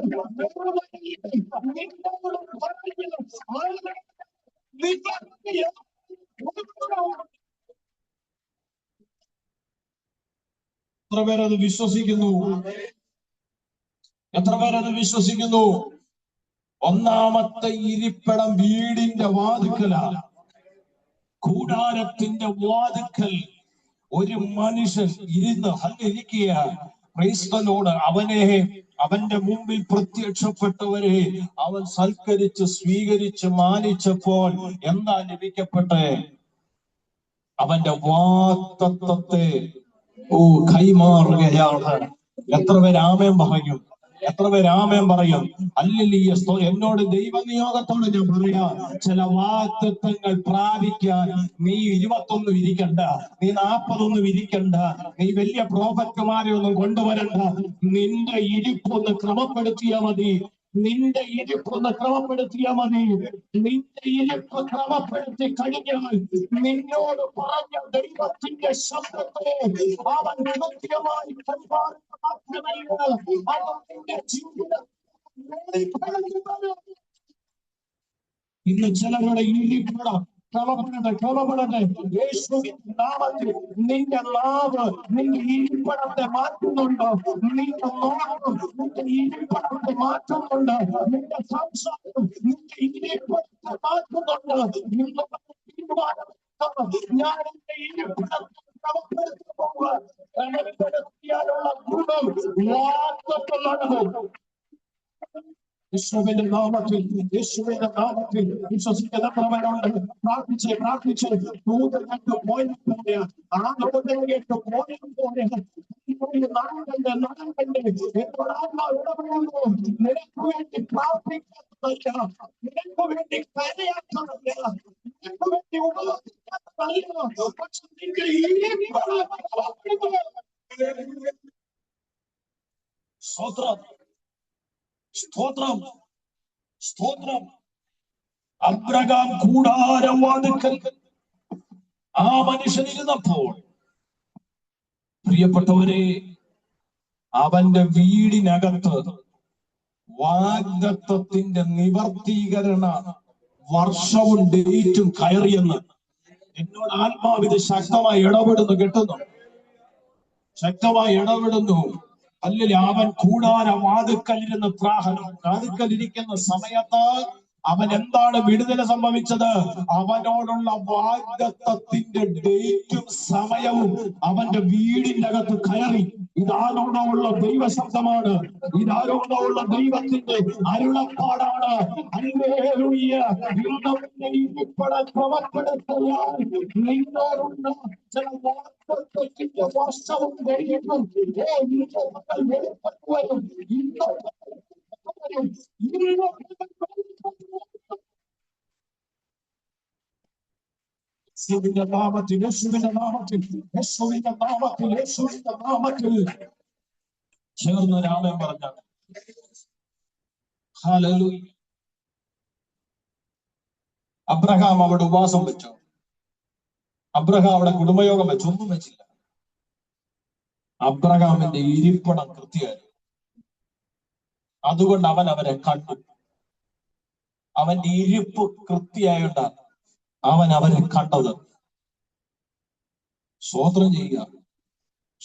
എത്ര പേരത് വിശ്വസിക്കുന്നു? എത്ര പേരത് വിശ്വസിക്കുന്നു? ഒന്നാമത്തെ ഇരിപ്പിടം വീടിന്റെ വാതിൽക്കലാണ്. കൂടാരത്തിന്റെ വാതിൽക്കൽ ഒരു മനുഷ്യൻ ഇരുന്ന് ഇരിക്കുകയാണ്. ക്രൈസ്തവനോട് അവന്റെ മുമ്പിൽ പ്രത്യക്ഷപ്പെട്ടവരെ അവൻ സൽക്കരിച്ച് സ്വീകരിച്ച് മാനിച്ചപ്പോൾ എന്താ ലഭിക്കപ്പെട്ടെ? അവന്റെ വാഗ്ദത്തത്തെ കൈമാറുകയാണ്. എത്ര പേര് ആമേൻ പറയും? എത്ര പേര് ആമേൻ പറയും? ഹല്ലേലൂയ. എന്നോട് ദൈവനിയോഗത്തോട് ഞാൻ പറയാം, ചില വാഗ്ദത്തങ്ങൾ പ്രാപിക്കാൻ നീ 21 ഇരിക്കണ്ട, നീ 40 ഇരിക്കണ്ട, നീ വലിയ പ്രോഫറ്റുമാരെ ഒന്നും കൊണ്ടുവരണ്ട. നിന്റെ ഇരിപ്പൊന്ന് ക്രമപ്പെടുത്തിയാൽ മതി. നിന്റെ ഇരിപ്പൊന്ന് ക്രമപ്പെടുത്തിയാൽ മതി. നിന്റെ ഇരിപ്പ് ക്രമപ്പെടുത്തി കഴിഞ്ഞാൽ നിന്നോട് പറഞ്ഞ ദൈവത്തിന്റെ ശബ്ദത്തെ അവൻ കൃത്യമായി കൈമാറുന്ന മാത്രമല്ല, അവൻ നിന്റെ ജീവിതം ഇന്ന് ചിലരുടെ ഇരിപ്പിടം കളപടട്ടെ. യേശുവിന്റെ നാമത്തിൽ നിന്റെ നാവ് നിന്റെ ഇരിപ്പിടത്തെ മാറ്റുന്നുണ്ടോ? നിന്റെ നോട്ടം നിന്റെ ഇരിപ്പിടത്തെ മാറ്റുന്നുണ്ട്. നിന്റെ സംസാരം നിന്റെ ഇരിപ്പിടത്തെ മാറ്റുന്നുണ്ട്. ഞാൻ എന്റെ ഇരിപ്പിടത്തെ ക്രമപ്പെടുത്തുമ്പോൾ ക്രമപ്പെടുത്തിയാലുള്ള ഗുണം വാഗ്ദത്തമുള്ളത്. യേശുവിന്റെ നാമത്തിൽ വിശ്വസിക്കുന്നവരുണ്ട്. പ്രാർത്ഥിച്ച് ദൂതങ്ങൾക്ക് പോയതുപോലെ ആ ദൂതങ്ങൾക്ക് പോയതുപോലെ നിനക്ക് വേണ്ടി പ്രാർത്ഥിക്കാത്തതല്ല, നിനക്ക് വേണ്ടി കരയാത്തതല്ല, നിനക്ക് വേണ്ടി ഉപയോഗിക്കാത്തതല്ല. പക്ഷെ നിങ്ങൾ സ്തോത്രം സ്തോത്രം. അബ്രഹാം കൂടാരവാതിൽക്കൽ ആ മനുഷ്യൻ ഇരുന്നപ്പോൾ, പ്രിയപ്പെട്ടവരെ, അവന്റെ വീടിനകത്ത് വാഗ്ദത്തത്തിന്റെ നിവർത്തീകരണ വർഷവും ഡേറ്റും കയറിയെന്ന് എന്നോട് ആത്മാവിത് ശക്തമായി ഇടപെടുന്നു. കിട്ടുന്നു, ശക്തമായി ഇടപെടുന്നു. അല്ലെങ്കിൽ അവൻ കൂടാര വാതിൽക്കലിരുന്ന് വാതിൽക്കലിരിക്കുന്ന സമയത്ത് അവൻ എന്താണ് വിടുതല സംഭവിച്ചത്? അവനോടുള്ള വാഗ്ദത്തത്തിന്റെ ഡേറ്റും സമയവും അവന്റെ വീടിന്റെ അകത്ത് കയറി. ഇതാരോടുള്ള ദൈവശബ്ദമാണ്, ഇതാരോടുള്ള ദൈവത്തിന്റെ അരുളപ്പാടാണ്. ഹല്ലേലൂയ. നിന്നോടുള്ള ചില വാഗ്ദത്തത്തിന്റെ വർഷവും കഴിയുന്നു. യേശുവിന്റെ നാമത്തിൽ ചേർന്ന് രാമൻ പറഞ്ഞ ഹല്ലേലൂയ. അബ്രഹാം അവിടെ ഉപവാസം വെച്ചു. അബ്രഹാം അവിടെ കുടുംബയോഗം വെച്ചു. ഒന്നും വെച്ചില്ല. അബ്രഹാമിന്റെ ഇരിപ്പിടം കൃത്യമായി. അതുകൊണ്ട് അവൻ അവരെ കണ്ടു. അവന്റെ ഇരിപ്പ് കൃത്യമായിട്ടാണ് അവൻ അവരെ കണ്ടത്. സ്തോത്രം ചെയ്യുക,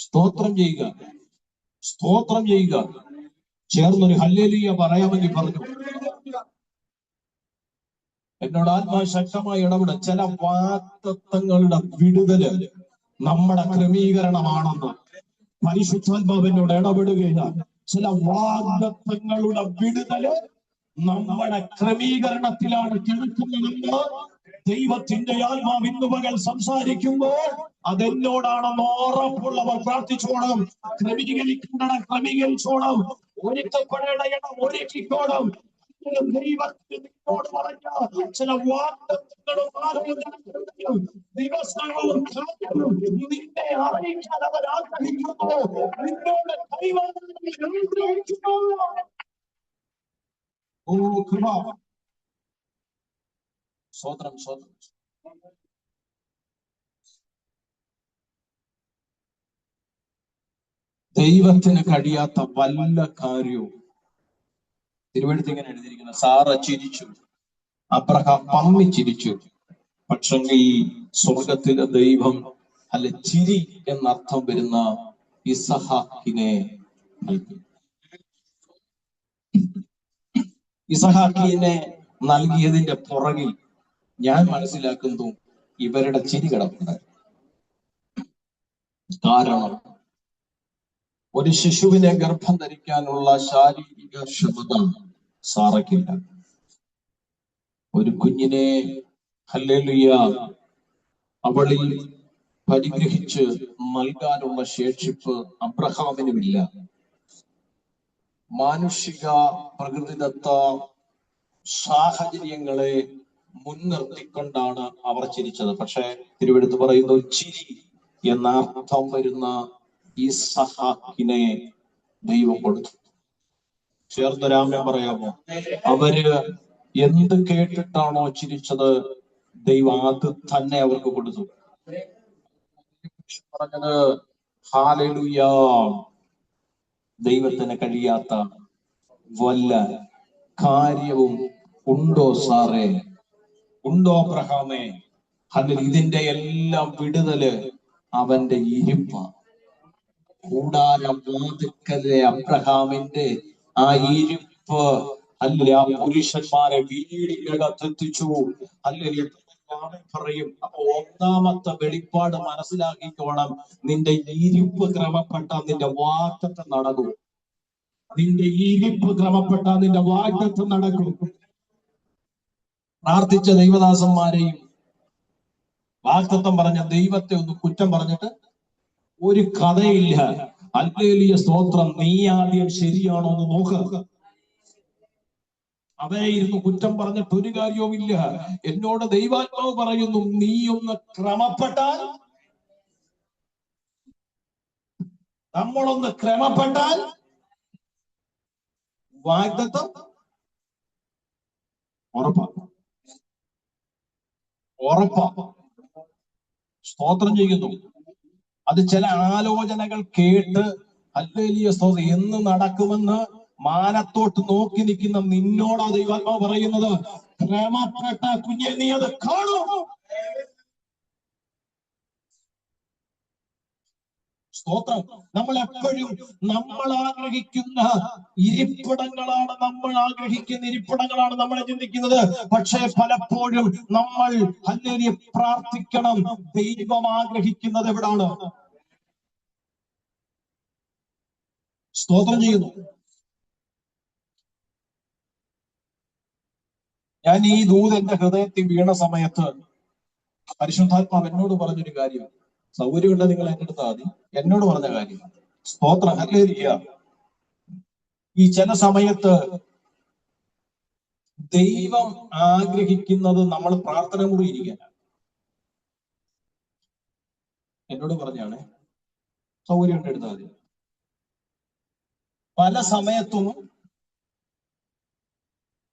സ്തോത്രം ചെയ്യുക, സ്തോത്രം ചെയ്യുക. ചേർന്നൊരു ഹല്ലേലൂയ പറയാമെങ്കിൽ പറഞ്ഞു. എന്നോട് ആത്മാ ശക്തമായി ഇടപെടും. ചില വാഗ്ദത്തങ്ങളുടെ വിടുതല് നമ്മുടെ ക്രമീകരണമാണെന്ന് പരിശുദ്ധാത്മാവിനോട് ഇടപെടുകയാണ്. ചില വാഗ്ദത്തങ്ങളുടെ വിടുതല് നമ്മുടെ ക്രമീകരണത്തിലാണ് കിടക്കുന്നതെന്ന് ദൈവത്തിന്റെ ആത്മാവ് ഇന്ന് പകൽ സംസാരിക്കുമ്പോൾ അതെന്നോടാണെന്ന് ഉറപ്പുള്ളവർ പ്രാർത്ഥിച്ചോണം. ക്രമീകരിച്ചോണം. ഒരുക്കപ്പെടേണ്ട ഇടം ഒരുക്കിക്കോണം. ദൈവത്തിന് നിന്നോട് പറഞ്ഞ ചില വാഗ്ദത്തങ്ങളും ആലോചനകളും ദിവസങ്ങളും കാര്യങ്ങളും നിന്നെ അറിയിക്കാൻ അവർ ആഗ്രഹിക്കുന്നു. നിന്നോട് കൈവാങ്ങുന്നു. ഓ കൃപ. സ്വതന്ത്രം. ദൈവത്തിന് കഴിയാത്ത വല്ല കാര്യവും തിരുവഴുത്ത് ഇങ്ങനെ എഴുതിയിരിക്കുന്ന. സാറ ചിരിച്ചു, അബ്രഹാം പമ്മി ചിരിച്ചു. പക്ഷെങ്കിൽ സ്വർഗത്തിലെ ദൈവം അല്ല ചിരി എന്നർത്ഥം വരുന്ന ഇസഹാക്കിനെ നൽകി. ഇസഹാക്കിനെ നൽകിയതിന്റെ പുറകിൽ ഞാൻ മനസ്സിലാക്കുന്നു ഇവരുടെ ചിരി കിടപ്പുണ്ട്. കാരണം ഒരു ശിശുവിനെ ഗർഭം ധരിക്കാനുള്ള ശാരീരിക ക്ഷമത സാറയ്ക്കില്ല. ഒരു കുഞ്ഞിനെ ഹല്ലേലൂയ അവളിൽ പരിഗ്രഹിച്ച് നൽകാനുള്ള ശേഷിപ്പ് അബ്രഹാമിനുമില്ല. മാനുഷിക പ്രകൃതിദത്ത സാഹചര്യങ്ങളെ മുൻനിർത്തിക്കൊണ്ടാണ് അവർ ചിരിച്ചത്. പക്ഷെ തിരുവെടുത്ത് പറയുന്നു ചിരി എന്ന അർത്ഥം വരുന്ന ഇസഹാക്കിനെ ദൈവം കൊടുത്തു. ചേർന്നൊരാമൻ പറയാമോ? അവര് എന്ത് കേട്ടിട്ടാണോ ചിരിച്ചത്, ദൈവം അത് തന്നെ അവർക്ക് കൊടുത്തു. പറഞ്ഞത് ഹല്ലേലൂയ. ദൈവത്തിന് കഴിയാത്ത വല്ല കാര്യവും ഉണ്ടോ സാറേ? ഉണ്ടോ അബ്രഹാമേ? അല്ലെങ്കിൽ ഇതിന്റെ എല്ലാം വിടുതല് അവന്റെ ഇരിപ്പ. കൂടാരം വാതിൽക്കലെ അബ്രഹാമിന്റെ ആ ഇരിപ്പ് അല്ലെ ആ പുരുഷന്മാരെ വീടിനകത്തെത്തിച്ചു. അല്ലെങ്കിൽ പറയും. അപ്പൊ ഒന്നാമത്തെ വെളിപ്പാട് മനസ്സിലാക്കിക്കോണം. നിന്റെ ഇരിപ്പ് ക്രമപ്പെട്ട നിന്റെ വാഗ്ദത്തം നടക്കും. നിന്റെ ഇരിപ്പ് ക്രമപ്പെട്ട നിന്റെ വാഗ്ദത്തം നടക്കും. പ്രാർത്ഥിച്ച ദൈവദാസന്മാരെയും വാഗ്ദത്തം പറഞ്ഞ ദൈവത്തെ ഒന്ന് കുറ്റം പറഞ്ഞിട്ട് ഒരു കഥയില്ല. ഹല്ലേലൂയ, സ്തോത്രം. നീ ആദ്യം ശരിയാണോ എന്ന് നോക്കുക. അവരെ ഇരുന്ന് കുറ്റം പറഞ്ഞിട്ട് ഒരു കാര്യവുമില്ല. എന്നോട് ദൈവാത്മാവ് പറയുന്നു, നീ ഒന്ന് ക്രമപ്പെട്ടാൽ, നമ്മളൊന്ന് ക്രമപ്പെട്ടാൽ വാഗ്ദത്തം ഉറപ്പാ. സ്തോത്രം ചെയ്യുന്നു. അത് ചില ആലോചനകൾ കേട്ട് ഹല്ലേലൂയ, സ്തോത്രം, എന്ന് നടക്കുമെന്ന് മാനത്തോട്ട് നോക്കി നിൽക്കുന്ന നിന്നോടാ ദൈവാത്മാവ് പറയുന്നത്, ക്രമപ്പെട്ട കുഞ്ഞെ നീ അത് കാണും. സ്തോത്രം. നമ്മൾ എപ്പോഴും നമ്മൾ ആഗ്രഹിക്കുന്ന ഇരിപ്പിടങ്ങളാണ് നമ്മൾ ചിന്തിക്കുന്നത്. പക്ഷേ പലപ്പോഴും നമ്മൾ ഹല്ലേലൂയ പ്രാർത്ഥിക്കണം. ദൈവം ആഗ്രഹിക്കുന്നത് എവിടാണ്? സ്തോത്രം ചെയ്യുന്നു. ഞാൻ ഈ ദൂതന്റെ ഹൃദയത്തിൽ വീണ സമയത്ത് പരിശുദ്ധാത്മാവ് എന്നോട് പറഞ്ഞൊരു കാര്യം, സൗകര്യമുണ്ട് നിങ്ങൾ ഏറ്റെടുത്താൽ മതി, എന്നോട് പറഞ്ഞ കാര്യം. സ്തോത്രം, ഹല്ലേലൂയ. ഈ ചില സമയത്ത് ദൈവം ആഗ്രഹിക്കുന്നത് നമ്മൾ പ്രാർത്ഥന മുറി ഇരിക്കാനാണ്. എന്നോട് പറഞ്ഞാണ്, സൗകര്യമുണ്ട് എടുത്താൽ മതി. പല സമയത്തും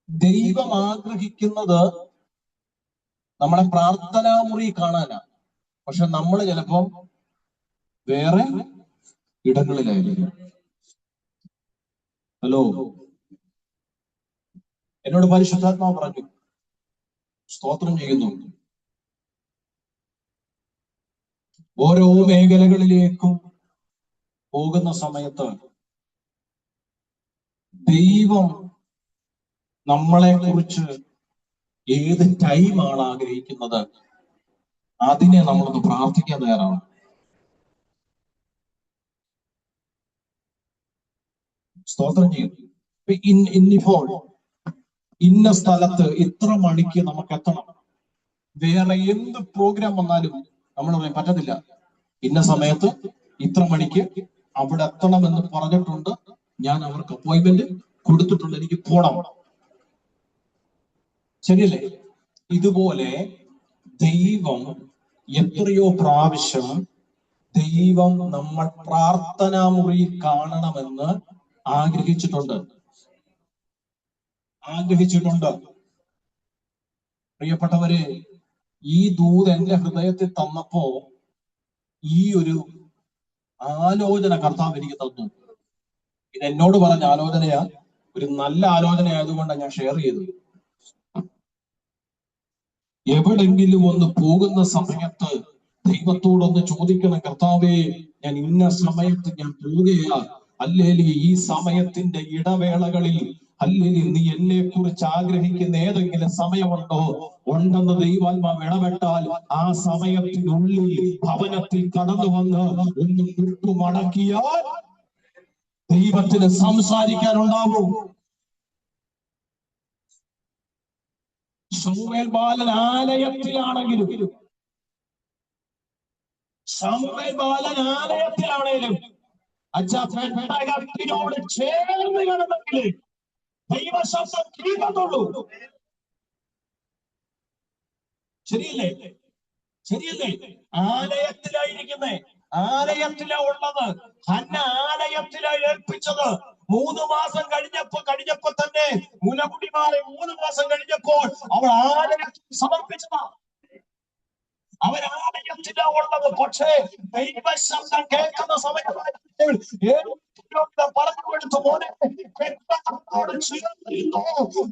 ദൈവം ആഗ്രഹിക്കുന്നത് നമ്മളെ പ്രാർത്ഥനാ മുറി കാണാനാണ്. പക്ഷെ നമ്മൾ ചിലപ്പം വേറെ ഇടങ്ങളിലായിരിക്കും. ഹലോ, എന്നോട് പരിശുദ്ധാത്മാവ് പറഞ്ഞു, സ്തോത്രം ചെയ്യുന്നു, ഓരോ മേഖലകളിലേക്കും പോകുന്ന സമയത്ത് ദൈവം നമ്മളെ കുറിച്ച് ഏത് ടൈമാണ് ആഗ്രഹിക്കുന്നത്, അതിനെ നമ്മളൊന്ന് പ്രാർത്ഥിക്കാൻ തയ്യാറാണ്. സ്തോത്രം ചെയ്യും. ഇന്നിപ്പോൾ ഇന്ന സ്ഥലത്ത് ഇത്ര മണിക്ക് നമുക്ക് എത്തണം. വേറെ എന്ത് പ്രോഗ്രാം വന്നാലും നമ്മൾ പറയാൻ പറ്റത്തില്ല. ഇന്ന സമയത്ത് ഇത്ര മണിക്ക് അവിടെ എത്തണമെന്ന് പറഞ്ഞിട്ടുണ്ട്, ഞാൻ അവർക്ക് അപ്പോയിന്റ്മെന്റ് കൊടുത്തിട്ടുണ്ട്, എനിക്ക് പോണം. ശരിയല്ലേ? ഇതുപോലെ ദൈവം എത്രയോ പ്രാവശ്യം ദൈവം നമ്മൾ പ്രാർത്ഥനാ മുറിയിൽ കാണണമെന്ന് ആഗ്രഹിച്ചിട്ടുണ്ട്. പ്രിയപ്പെട്ടവരെ, ഈ ദൂത് എന്റെ ഹൃദയത്തിൽ തന്നപ്പോ ഈ ഒരു ആലോചന കർത്താവ് എനിക്ക് തന്നു. ഇത് എന്നോട് പറഞ്ഞ ആലോചനയാ, ഒരു നല്ല ആലോചന ആയതുകൊണ്ടാണ് ഞാൻ ഷെയർ ചെയ്തത്. എവിടെങ്കിലും ഒന്ന് പോകുന്ന സമയത്ത് ദൈവത്തോടൊന്ന് ചോദിക്കണം, കർത്താവേ, ഞാൻ ഇന്ന സമയത്ത് ഞാൻ പോവുകയാ, അല്ലെങ്കിൽ ഈ സമയത്തിന്റെ ഇടവേളകളിൽ അല്ലെങ്കിൽ നീ എന്നെ കുറിച്ച് ആഗ്രഹിക്കുന്ന ഏതെങ്കിലും സമയമുണ്ടോ? ഉണ്ടെന്ന് ദൈവാത്മാവ് ഇടപെട്ടാൽ ആ സമയത്തിനുള്ളിൽ ഭവനത്തിൽ കടന്നു വന്ന് ഒന്ന് മുട്ടുമടക്കിയാൽ ദൈവത്തിന് സംസാരിക്കാനുണ്ടാവും. ശമൂവേൽ ബാലൻ ആലയത്തിലാണെങ്കിലും അച്ഛനോട് ചേർന്ന് കിടന്നെങ്കിൽ ദൈവശബ്ദം കേൾക്കത്തുള്ളൂ. ശരിയല്ലേ? ആലയത്തിലായിരിക്കുന്നേ, ആലയത്തിലാ ഉള്ളത്. ഹന്ന ആലയത്തിലാ ഏൽപ്പിച്ചത്. 3 മാസം കഴിഞ്ഞപ്പോ തന്നെ മുലകുടിമാരെ 3 മാസം കഴിഞ്ഞപ്പോൾ അവൾ ആലയത്തിൽ സമർപ്പിച്ചതാ. അവരാലയത്തിലാ ഉള്ളത്. പക്ഷേ ദൈവശബ്ദം കേൾക്കുന്ന സമയത്ത് പറഞ്ഞു എടുത്ത് പോലെ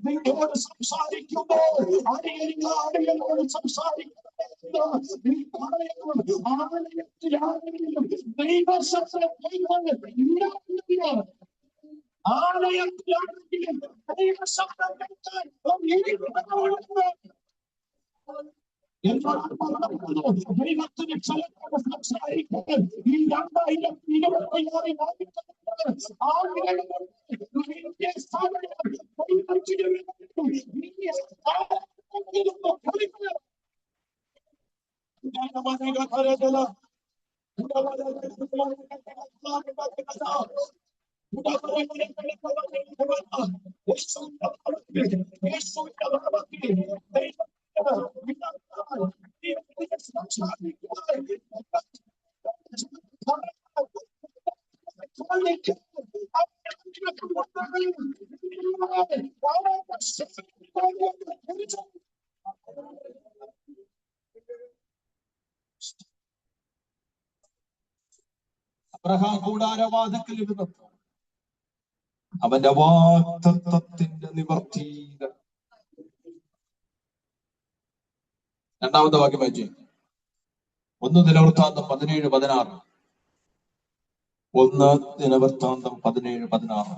നിങ്ങളോട് സംസാരിക്കുമ്പോൾ അടിയനോട് സംസാരിക്കുമ്പോൾ ആലയത്തിലാണെങ്കിലും ദൈവശബ്ദം കേട്ടാൽ ദൈവത്തിന് ചിലപ്പോൾ സംസാരിക്കാൻ ഈ 20 അബ്രഹാം കൂടാരവാതിക്കൽ ഇരുന്നപ്പോൾ അവന്റെ വാഗ്ദത്തത്തിന്റെ നിവർത്തി. രണ്ടാമത്തെ വാക്യം വായിച്ചു. 1 ദിനവൃത്താന്തം 17-16. 1 ദിനവൃത്താന്തം 17-16.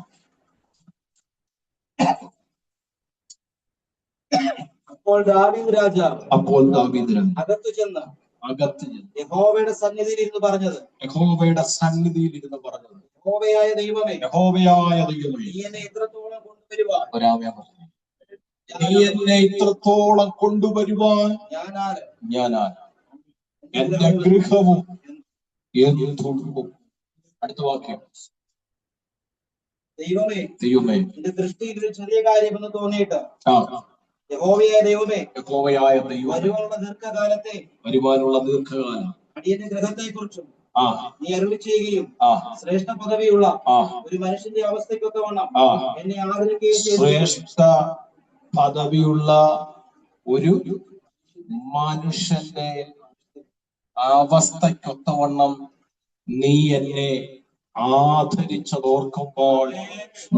അപ്പോൾ ദാവീദ് രാജാവ് അകത്തു ചെന്ന് യഹോവയുടെ സന്നിധിയിൽ ഇരുന്ന് പറഞ്ഞത്, യഹോവയായ ദൈവമേ, നീ എന്നെ ഇത്രത്തോളം കൊണ്ടുവരുവാൻ ഞാനാണ് എന്റെ ഗൃഹവും എന്തും. അടുത്ത വാക്യം, ദൈവമേ എന്റെ ദൃഷ്ടിയിൽ ഒരു ചെറിയ കാര്യമെന്ന് തോന്നിയിട്ട് യഹോവയായ ദൈവമേ, വരുവാനുള്ള ദീർഘകാലം അടിയന്റെ ഗ്രഹത്തെ കുറിച്ചും നീ അരുളി ചെയ്യുകയും ശ്രേഷ്ഠ പദവിയുള്ള ഒരു മനുഷ്യന്റെ അവസ്ഥയ്ക്കൊത്തവണ്ണം എന്നെ ആദരിക്കുകയും ശ്രേഷ്ഠ പദവിയുള്ള ഒരു മനുഷ്യന്റെ അവസ്ഥയ്ക്കൊത്തവണ്ണം നീ എന്നെ ആദരിച്ചതോർക്കുമ്പോൾ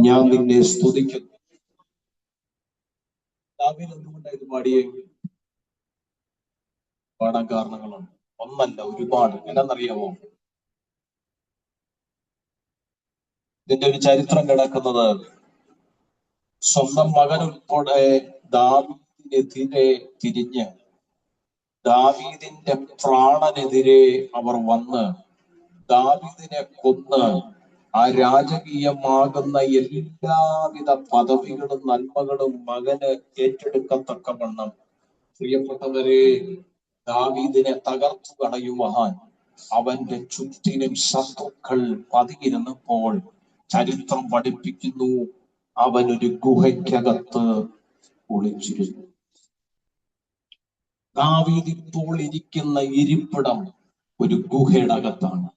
ഞാൻ നിന്നെ സ്തുതിക്കുന്നു. ദാവീദ് എന്തുകൊണ്ടാണ് ഇത് പാടാൻ കാരണങ്ങളുണ്ട്. ഒന്നല്ല, ഒരുപാട്. എന്നാന്നറിയാമോ? ഇതിന്റെ ഒരു ചരിത്രം കിടക്കുന്നത് സ്വന്തം മകൻ ഉൾപ്പെടെ ദാവീദിനെതിരെ തിരിഞ്ഞ് ദാവീദിന്റെ പ്രാണനെതിരെ അവർ വന്ന് ദാവീദിനെ കൊന്ന് ആ രാജകീയമാകുന്ന എല്ലാവിധ പദവികളും നന്മകളും മകന് ഏറ്റെടുക്കത്തക്കവണ്ണം, പ്രിയപ്പെട്ടവരെ, ദാവീദിനെ തകർത്തു കളയുവാൻ അവന്റെ ചുറ്റിനും ശത്രുക്കൾ പതിയിരുന്നപ്പോൾ ചരിത്രം പഠിപ്പിക്കുന്നു, അവനൊരു ഗുഹയ്ക്കകത്ത് ഒളിച്ചിരുന്നു. ദാവീദ് ഇപ്പോൾ ഇരിക്കുന്ന ഇരിപ്പിടം ഒരു ഗുഹയുടെ അകത്താണ്.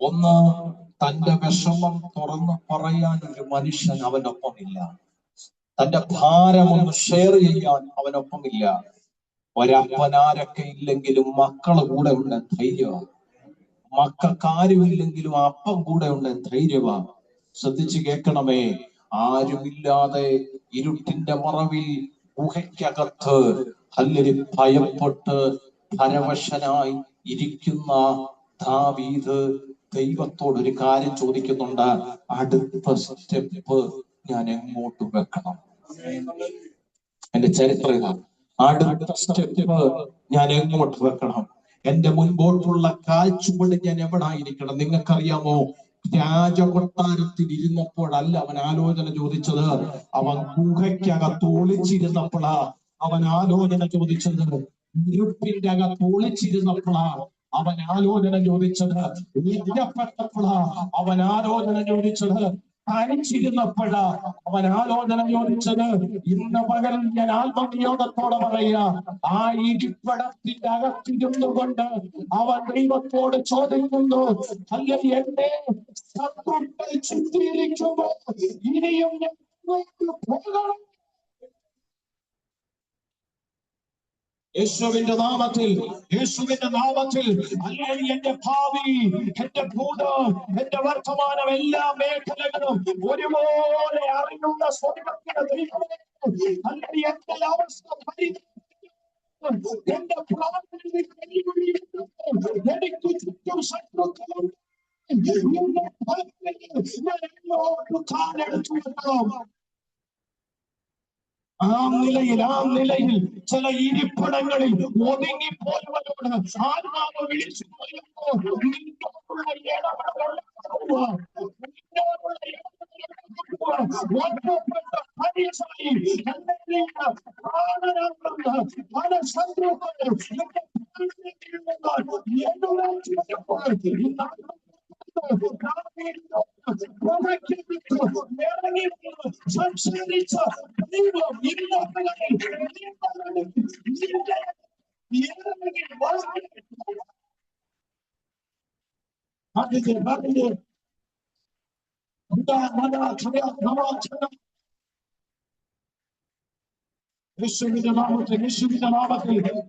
ഒന്ന്, തന്റെ വിഷമം തുറന്ന് പറയാൻ ഒരു മനുഷ്യൻ അവനൊപ്പമില്ല. തന്റെ ഭാരം ഒന്ന് ഷെയർ ചെയ്യാൻ അവനൊപ്പമില്ല. ഒരപ്പനാരൊക്കെ ഇല്ലെങ്കിലും മക്കള് കൂടെ ഉണ്ട്, ധൈര്യമാണ്. മക്കൾക്കാരുമില്ലെങ്കിലും അപ്പം കൂടെ ഉണ്ട്, ധൈര്യമാണ്. ശ്രദ്ധിച്ചു കേൾക്കണമേ, ആരുമില്ലാതെ ഇരുട്ടിന്റെ മറവിൽ ഗുഹയ്ക്കകത്ത് ഹല്ലേലൂയ ഭയപ്പെട്ട് പരവശനായി ഇരിക്കുന്ന ദാവീദ് ദൈവത്തോടൊരു കാര്യം ചോദിക്കുന്നുണ്ട്. അടുത്ത സ്റ്റെപ്പ് ഞാൻ എങ്ങോട്ട് വെക്കണം? എന്റെ ചരിത്രം ഇതാണ്. അടുത്ത സ്റ്റെപ്പ് ഞാൻ എങ്ങോട്ട് വെക്കണം? എന്റെ മുൻപോട്ടുള്ള കാഴ്ചപ്പാട് ഞാൻ എവിടായിരിക്കണം? നിങ്ങൾക്കറിയാമോ, രാജകൊട്ടാരത്തിൽ ഇരുന്നപ്പോഴല്ല അവൻ ആലോചന ചോദിച്ചത്. അവൻ ഗുഹയ്ക്കകത്ത് ഒളിച്ചിരുന്നപ്പോഴാ അവൻ ആലോചന ചോദിച്ചത്. ഇരുട്ടിന്റെ അകത്ത് ഒളിച്ചിരുന്നപ്പോഴാ അവൻ ആലോചന ചോദിച്ചത്. ഇരപ്പെട്ടപ്പോഴാ അവൻ ആലോചന ചോദിച്ചത്. തനിച്ചിരുന്നപ്പോഴാ അവൻ ആലോചന ചോദിച്ചത്. ഇന്ന് പകൽ ഞാൻ ആത്മനിയോഗത്തോടെ പറയാ, ആ ഇരിപ്പിടത്തിന്റെ അകത്തിരുന്നു കൊണ്ട് അവൻ ദൈവത്തോട് ചോദിക്കുന്നു, അല്ലെങ്കിൽ എന്റെ ശത്രുക്കൾ ചുറ്റിയിരിക്കുമ്പോൾ ഇനിയും പോകണം. യേശുവിന്റെ നാമത്തിൽ, യേശുവിന്റെ നാമത്തിൽ. അല്ലെങ്കിൽ എന്റെ ഭാവി, എന്റെ ഭൂതം, എന്റെ വർത്തമാനം, എല്ലാ മേഖലകളും ഒരുപോലെ അറിയുന്ന സ്വർഗ്ഗത്തിന്റെ ദൈവമേ, അല്ലെങ്കിൽ എന്റെ അവസ്ഥ എന്റെ പ്രാർത്ഥനയിൽ എനിക്ക് ചുറ്റും ശത്രുക്കളുണ്ട്. ആ നിലയിൽ ചില ഇരിപ്പിടങ്ങളിൽ ഒതുങ്ങിപ്പോയവരോട് ആത്മാവ് വിളിച്ചു പറയുമ്പോൾ പല ശത്രുക്കളും സംസാരിച്ച ദൈവം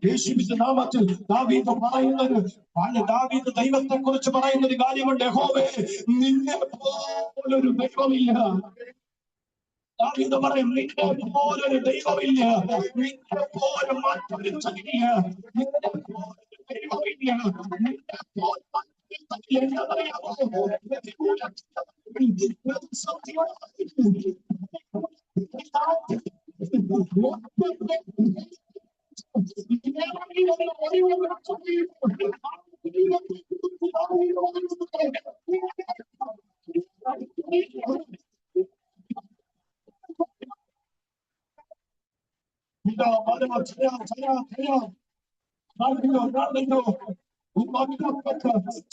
യേശുവിന്റെ നാമത്തിൽ ദാവീദ് പറയുന്നത്, ദാവീദ് ദൈവത്തെ കുറിച്ച് പറയുന്ന ഒരു കാര്യമുണ്ട്. യഹോവേ, നിന്നെ പോലൊരു ദൈവമില്ല. ദാവീദ് പറയും, നിന്നെ പോലൊരു ദൈവമില്ല, നിന്നെ പോലെ മറ്റൊരു തനിയില്ല, നിന്നെ പോലൊരു ദൈവമില്ല, നിന്നെ പോലെ എന്നറിയാമോ?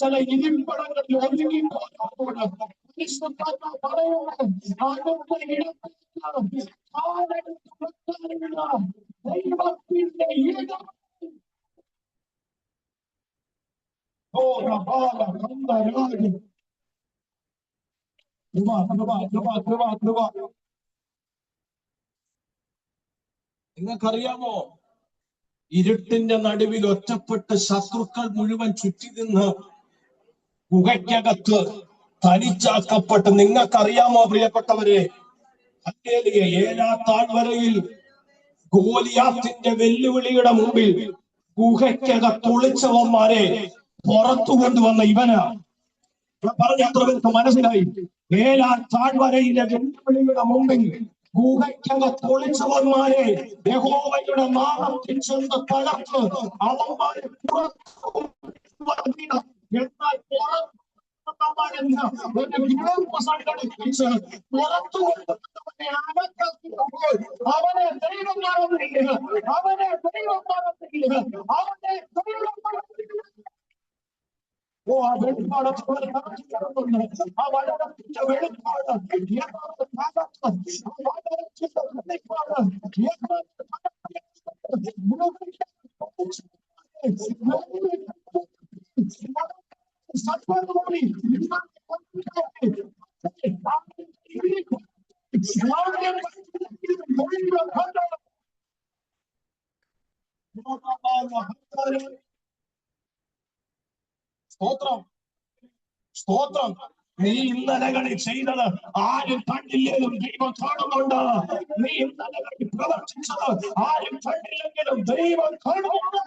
ചില ഇരിപ്പിടങ്ങളിൽ ഒതുങ്ങിപ്പോകുമ്പോൾ ദൈവത്തിന്റെ ഇടം നിങ്ങൾക്കറിയാമോ, ഇരുട്ടിന്റെ നടുവിൽ ഒറ്റപ്പെട്ട് ശത്രുക്കൾ മുഴുവൻ ചുറ്റി നിന്ന് ഗുഹയ്ക്കകത്ത് തനിച്ചാക്കപ്പെട്ട്, നിങ്ങൾക്കറിയാമോ പ്രിയപ്പെട്ടവരെ, ഏലാ താഴ്വരയിൽ ഗോലിയാത്തിന്റെ വെല്ലുവിളിയുടെ മുമ്പിൽ ഗുഹയ്ക്കകത്ത് ഒളിച്ചവന്മാരെ പുറത്തു കൊണ്ടുവന്ന ഇവനാ. പറഞ്ഞ അത്ര പേർക്ക് മനസ്സിലായി. ഏലാ താഴ്വരയിലെ വെല്ലുവിളിയുടെ മുമ്പിൽ ഗുഹയ്ക്കകത്ത് ഒളിച്ചവന്മാരെ യഹോവയുടെ നാമത്തിൽ ചെന്ന് തകർത്ത് അവന്മാരെ പുറത്തു. എന്നാൽ സംഘടിപ്പിച്ച് പുറത്തു കൊണ്ടുവന്നവനെ അകത്തുമ്പോൾ അവനെ ദൈവം മറന്നില്ല, അവനെ ദൈവം മറന്നില്ല, അവനെ ദൈവം മറന്നില്ല. ഓ, ആ വെളിപ്പാട് ആ വചനത്തിന്റെ വെളിപ്പാട് സ്തോത്രം, സ്തോത്രം. നീ ഇന്നലകളിൽ ചെയ്തത് ആരും കണ്ടില്ലെങ്കിലും ദൈവം കാണുന്നുണ്ട്. നീ ഇന്നലകളിൽ പ്രവർത്തിച്ചത് ആരും കണ്ടില്ലെങ്കിലും ദൈവം കാണുന്നുണ്ട്.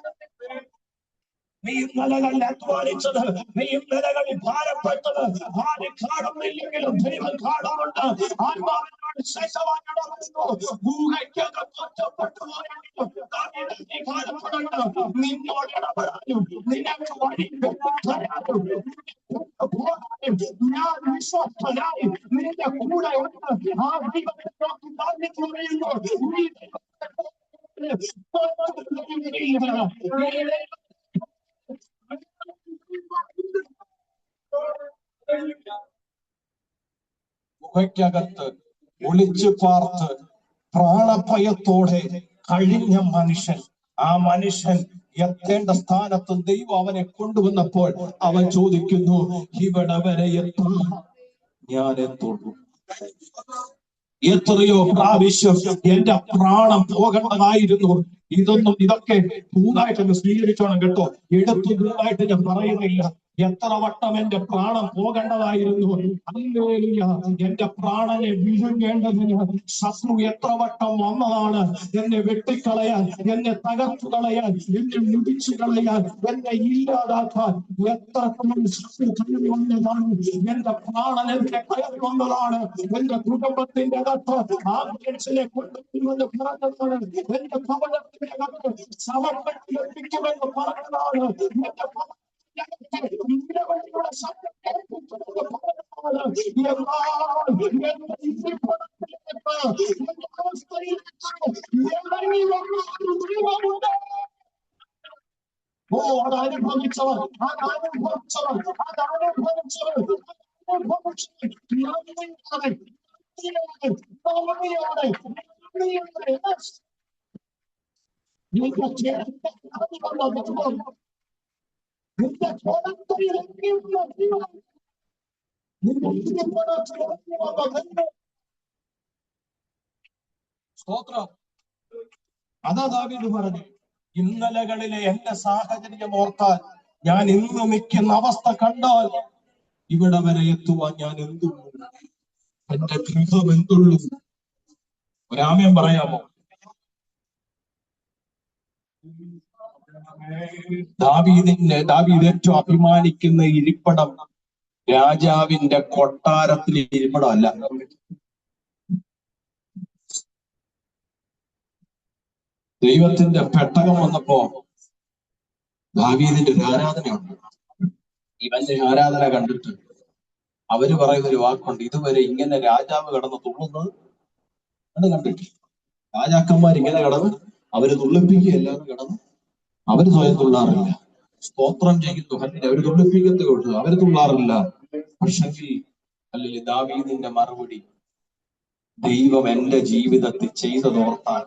നീ ഇന്നലകളിൽ അധ്വാനിച്ചത്, നീ ഇന്നലകളിൽ ഭാരപ്പെട്ടത് ആരും കാണുന്നില്ലെങ്കിലും ദൈവം കാണുന്നുണ്ട്. ആത്മാവിനോട് ശേഷവാനോട് ഒറ്റപ്പെട്ടു പോയെങ്കിലും നീ ഭാരപ്പെടേണ്ട. നിന്നോട് ഇടപെടാനും നിനക്ക് വഴി തരാനും ഞാൻ വിശ്വസ്തനായി നിന്റെ കൂടെ ഉണ്ട്. ആ ദൈവത്തെ നോക്കി താഴ്ന്നിട്ട് പറയുന്നു, ഗുഹയ്ക്കകത്ത് ഒളിച്ചു പാർത്ത് പ്രാണഭയത്തോടെ കഴിഞ്ഞ മനുഷ്യൻ, ആ മനുഷ്യൻ എത്തേണ്ട സ്ഥാനത്ത് ദൈവം അവനെ കൊണ്ടുവന്നപ്പോൾ അവൻ ചോദിക്കുന്നു, ഇവിടെ വരെ എത്തും ഞാൻ എത്തുള്ളൂ. എത്രയോ പ്രാവശ്യം എന്റെ പ്രാണം പോകേണ്ടതായിരുന്നു. ഇതൊക്കെ പൂർണ്ണമായിട്ട് സ്വീകരിച്ചോണം കേട്ടോ. എടുത്തു പൂർണ്ണമായിട്ട് ഞാൻ പറയുന്നില്ല. എത്ര വട്ടം എന്റെ പ്രാണം പോകേണ്ടതായിരുന്നു. ഹല്ലേലൂയ. എന്റെ പ്രാണനെ വിഴുങ്ങേണ്ടതിന് ശത്രു എത്ര വട്ടം വന്നതാണ് എന്നെ വെട്ടിക്കളയാൻ, എന്നെ തകർത്തു കളയാൻ, എന്നെ മുടിച്ചു കളയാൻ, എന്നെ ഇല്ലാതാക്കാൻ. എത്ര ശത്രു കയറി വന്നതാണ്. എന്റെ പ്രാണനെതിരെ കയറി വന്നതാണ്. എന്റെ കുടുംബത്തിന്റെ അകത്ത് ആംബുലൻസിനെ കൊണ്ടുവരുമെന്ന് പറഞ്ഞതാണ്. എന്റെ ഭവനത്തിന്റെ അകത്ത് ശവപ്പെട്ടി എത്തിക്കുമെന്ന് പറഞ്ഞതാണ്. എന്റെ അനുഭവിച്ചവർ സ്തോത്രം. അതാ ദാവീദ് പറഞ്ഞു, ഇന്നലകളിലെ എന്റെ സാഹചര്യം ഓർത്താൽ ഞാൻ ഇന്ന് നിൽക്കുന്ന അവസ്ഥ കണ്ടാൽ ഇവിടെ വരെ എത്തുവാൻ ഞാൻ എന്തുള്ളൂ, എന്റെ ഗൃഹം എന്തുള്ളൂ. ഒരാമയം പറയാമോ? ദാവീദ് ഏറ്റവും അഭിമാനിക്കുന്ന ഇരിപ്പിടം രാജാവിന്റെ കൊട്ടാരത്തിലെ ഇരിപ്പിടമല്ല. ദൈവത്തിന്റെ പെട്ടകം വന്നപ്പോ ദാവീദിന്റെ ഒരു ആരാധനയുണ്ട്. ഇവന്റെ ആരാധന കണ്ടിട്ട് അവര് പറയുന്നൊരു വാക്കുണ്ട്, ഇതുവരെ ഇങ്ങനെ രാജാവ് കിടന്ന് തുള്ളുന്നത് അത് കണ്ടിട്ട്. രാജാക്കന്മാർ ഇങ്ങനെ കിടന്ന് അവര് തുള്ളിപ്പിക്കുകയല്ലാതെ കിടന്ന് അവര് സ്വയം തുള്ളാറില്ല. സ്തോത്രം ചെയ്യുന്നു. അവര് തുള്ളിപ്പിക്കത്തേ ഉള്ളൂ, അവര് തുള്ളാറില്ല. പക്ഷെങ്കിൽ അല്ലെങ്കിൽ ദാവീദിന്റെ മറുപടി, ദൈവം എന്റെ ജീവിതത്തിൽ ചെയ്തതോർത്താൽ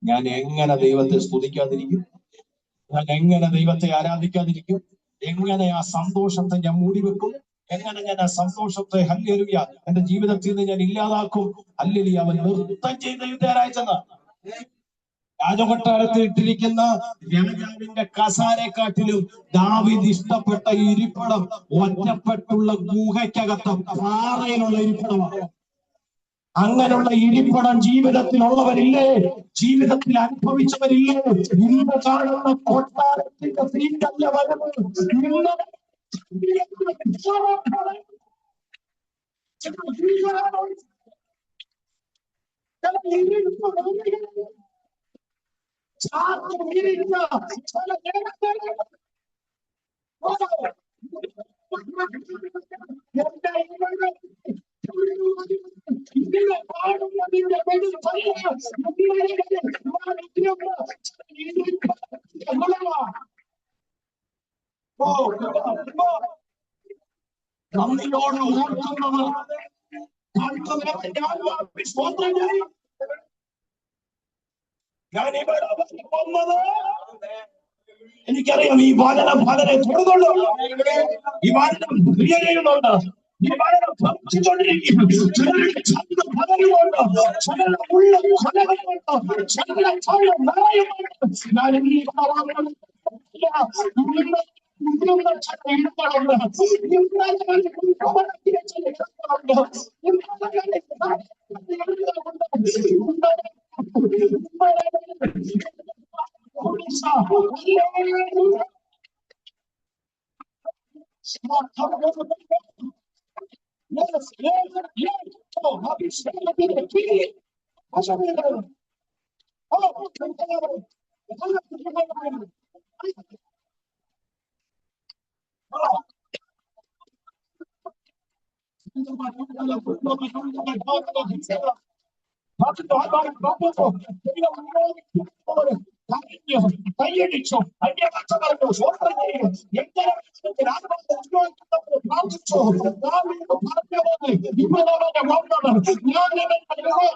ഞാൻ എങ്ങനെ ദൈവത്തെ സ്തുതിക്കാതിരിക്കും? ഞാൻ എങ്ങനെ ദൈവത്തെ ആരാധിക്കാതിരിക്കും? എങ്ങനെ ആ സന്തോഷത്തെ ഞാൻ മൂടിവെക്കും? എങ്ങനെ ഞാൻ ആ സന്തോഷത്തെ ഹല്ലേലൂയ എന്റെ ജീവിതത്തിൽ നിന്ന് ഞാൻ ഇല്ലാതാക്കും? ഹല്ലേലൂയ. അവൻ നൃത്തം ചെയ്ത യുദ്ധരാജെന്ന രാജകൊട്ടാരത്തിൽ ഇട്ടിരിക്കുന്ന രാജാവിന്റെ കസാരക്കാട്ടിലും ദാവീദ് ഇഷ്ടപ്പെട്ട ഇരിപ്പിടം ഒറ്റപ്പെട്ടുള്ള ഗുഹയ്ക്കകത്ത് പാറയിലുള്ള ഇരിപ്പിടമാണ്. അങ്ങനെയുള്ള ഇരിപ്പിടം ജീവിതത്തിലുള്ളവരില്ലേ? ജീവിതത്തിൽ അനുഭവിച്ചവരില്ലേ? ഇന്ന് കാണുന്ന കൊട്ടാരത്തിന്റെ സീറ്റല്ല വരുന്നത്. നന്ദിയോട് ഓർക്കുന്നവർ എനിക്കറിയാം ഈ വചനം പലരെ തൊടുന്നുണ്ട്, ഈ വചനം ക്രിയ ചെയ്യുന്നുണ്ട്, ഈ വചനം ഭക്ഷിച്ചുകൊണ്ടിരിക്കും. ചിലരുടെ ചന്ത പലരുമുണ്ട്, ചിലരുടെ ഉള്ള ഫലങ്ങളുണ്ട്, ചിലരുടെ ഫലം നിറയുന്നുണ്ട്. ഞാൻ ഈ കൈയടിച്ചു അന്യഭാഷ സ്വന്തം ചെയ്യും. പ്രാർത്ഥിച്ചു പറഞ്ഞ പോലെ ഇവിടെ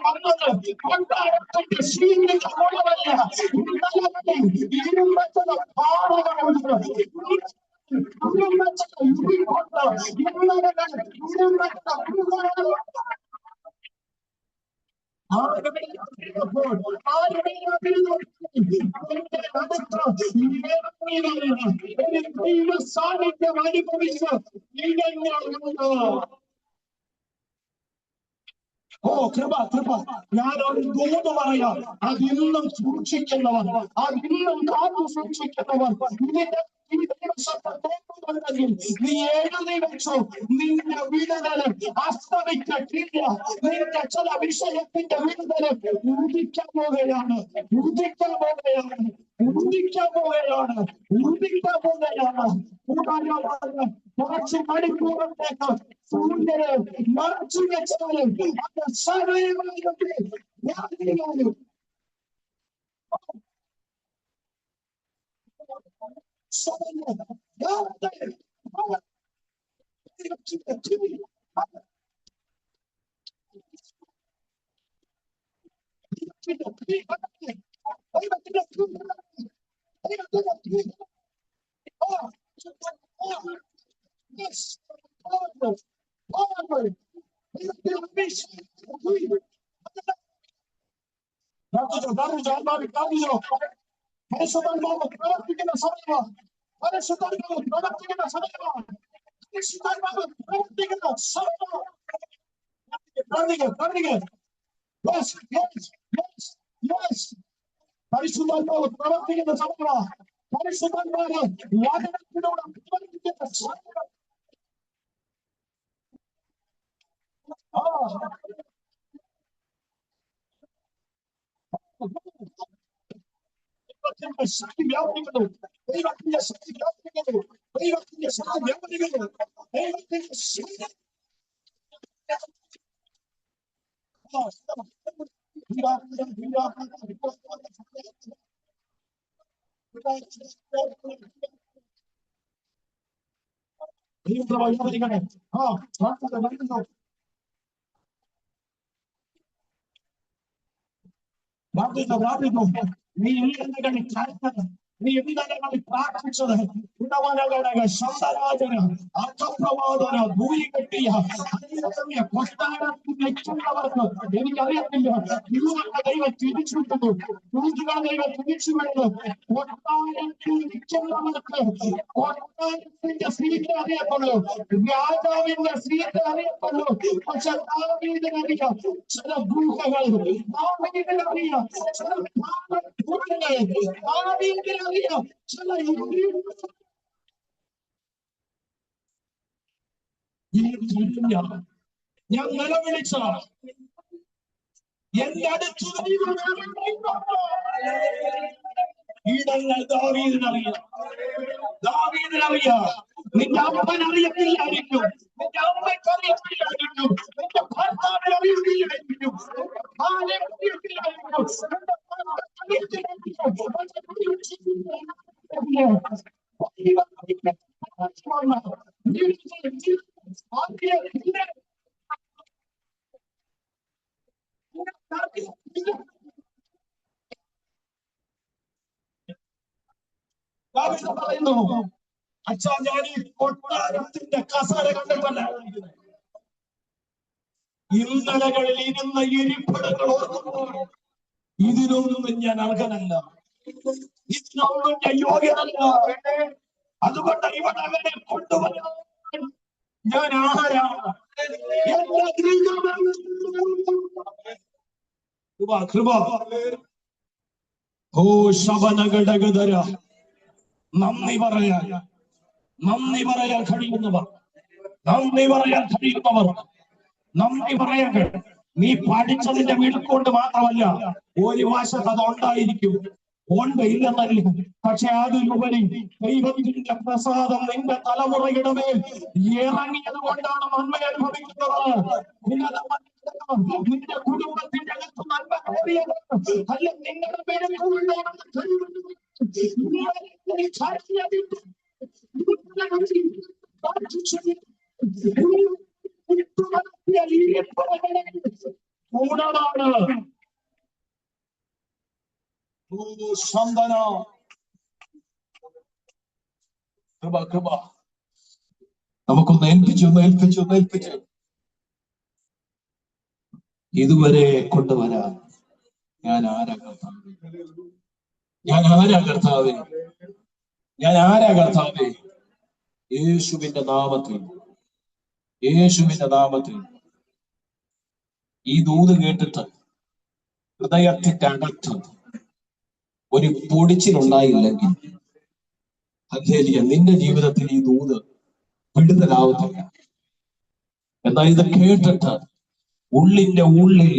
വന്നത് കൊട്ടാരത്തിന്റെ ശീലിച്ചുള്ളതല്ല. സാന്നിധ്യം അനുഭവിച്ച് ഓ കൃപ കൃപ, ഞാൻ ഒരു ദൂത് പറയാം. അതിന്നും സൂക്ഷിക്കുന്നവർ, അതിന്നും കാത്തു സൂക്ഷിക്കുന്നവർ, ഇതിന്റെ നീ എഴുതി വെച്ചു. നിന്റെ വിടുതല് അസ്തമിച്ചിട്ടില്ല. നിന്റെ ചില വിഷയത്തിന്റെ വിടുതല് ഉദിക്കാൻ പോവുകയാണ്, ഉദിക്കാൻ പോവുകയാണ്, ഉദിക്കാൻ പോവുകയാണ്, ഉദിക്കാൻ പോവുകയാണ്. കുറച്ച് മണിക്കൂറത്തേക്ക് സൂര്യനെ മറച്ചു വെച്ചാലും അത് സമയമായിട്ട് പ്രവർത്തിക്കുന്ന സമയമാണ്, പരിശുദ്ധാത്മാവ് പ്രവർത്തിക്കുന്ന സമയമാണ്, പരിശുദ്ധാത്മാവ് പ്രവർത്തിക്കുന്ന സമയമാണ്. പരിശുദ്ധാത്മാവ് പ്രവർത്തിക്കുന്ന സമയമാണ്, പരിശുദ്ധാത്മാവ് വചനത്തിലൂടെ പ്രവർത്തിക്കുന്ന സമയമാണ്. ശക്തി വ്യാപരിക്കുന്നു, ദൈവത്തിന്റെ ശക്തി വ്യാപരിക്കുന്നു, ദൈവത്തിന്റെ ശക്തി വ്യാപരിക്കുന്നു, ദൈവത്തിന്റെ ശക്തി. നീ എന്തുകളിൽ ചാടുന്നത്, നീ എന്തുകളിൽ പ്രാർത്ഥിച്ചത്, ഉടവനകളുടെ ശബ്ദരാജന അർത്ഥപ്രവാദന ഭൂമി കെട്ടിയ കൊട്ടാരത്തിൽ വെച്ചുള്ളവർക്ക് എനിക്കറിയത്തില്ല. ഇവരുടെ ദൈവം തിരിച്ചുവിട്ടു, ദൂതുകളെ ദൈവം തിരിച്ചുവിടുന്നു. കൊട്ടാരത്തിൽ വെച്ചുള്ളവർക്ക് കൊട്ടാരത്തിന്റെ സീറ്റ് അറിയപ്പെടുന്നു, രാജാവിന്റെ സീറ്റ് അറിയപ്പെടുന്നു. പക്ഷെ ദാവീദിനറിയാം ചില ഗുഹകൾ, ദാവീദിനറിയാം ചില ദാവീദിനറിയാം ചില ഞാൻ നിലവിളിച്ച എന്റെ അടുത്ത് ഇടങ്ങൾ ദാവീദിനറിയാം, ദാവീദിനറിയാം. നിന്റെ അമ്മൻ അറിയത്തില്ലായിരിക്കും, നിന്റെ അമ്മയ്ക്ക് അറിയത്തില്ലായിരിക്കും, നിന്റെ ഭർത്താവിന് അറിയത്തില്ലായിരിക്കും, നിന്റെ ഭാര്യ അറിയത്തില്ലായിരിക്കും, പറയുന്നു. അച്ഛാ, ഞാൻ ഈ കൊട്ടാരത്തിന്റെ കസേര കണ്ടിട്ടല്ല, ഇന്നലകളിൽ ഇരുന്ന ഇരിപ്പിടങ്ങൾ ഓർക്കുമ്പോൾ ഇതിനൊന്നും ഞാൻ അർഹനല്ല, ഇതിനൊന്നും ഞാൻ യോഗ്യനല്ല. അതുകൊണ്ട് ഇവിടെ അവരെ കൊണ്ടുവരാൻ ഞാൻ ആരാണ്? കൃപ. ഓ ശബനഘടകധര, നന്ദി പറയാൻ കഴിയുന്നവർ, നന്ദി പറയാൻ കഴിയുന്നവർ, നന്ദി പറയാൻ. നീ പഠിച്ചതിന്റെ വീടുകൊണ്ട് മാത്രമല്ല, ഒരു വശത്ത് അത് ഉണ്ടായിരിക്കും, ഉണ്ട്, ഇല്ലെന്നല്ല. പക്ഷെ അതിലുപരി ദൈവത്തിന്റെ പ്രസാദം നിന്റെ തലമുറയുടെ മേൽ ഇറങ്ങിയത് കൊണ്ടാണ് നന്മ അനുഭവിക്കുന്നത്. നിന്റെ കുടുംബത്തിന്റെ അകത്ത് നന്മ കയറിയത് അല്ല, നിങ്ങളുടെ കൂടാണ്. നമുക്കൊന്ന് ഏൽപ്പിച്ചു. ഇതുവരെ കൊണ്ടുവരാൻ ഞാൻ ആരാ കർത്താവേ? ഞാൻ ആരാ കർത്താവേ? ഞാൻ ആരാ കർത്താവേ? യേശുവിന്റെ നാമത്തിൽ, യേശുവിന്റെ നാമത്തിൽ ഈ ദൂത് കേട്ടിട്ട് ഹൃദയത്തിന്റെ അകത്ത് ഒരു പൊടിച്ചിലുണ്ടായില്ലെങ്കിൽ ഹല്ലേലൂയ, നിന്റെ ജീവിതത്തിൽ ഈ ദൂത് വിടുതലാവത്തില്ല. എന്നാൽ ഇത് കേട്ടിട്ട് ഉള്ളിന്റെ ഉള്ളിൽ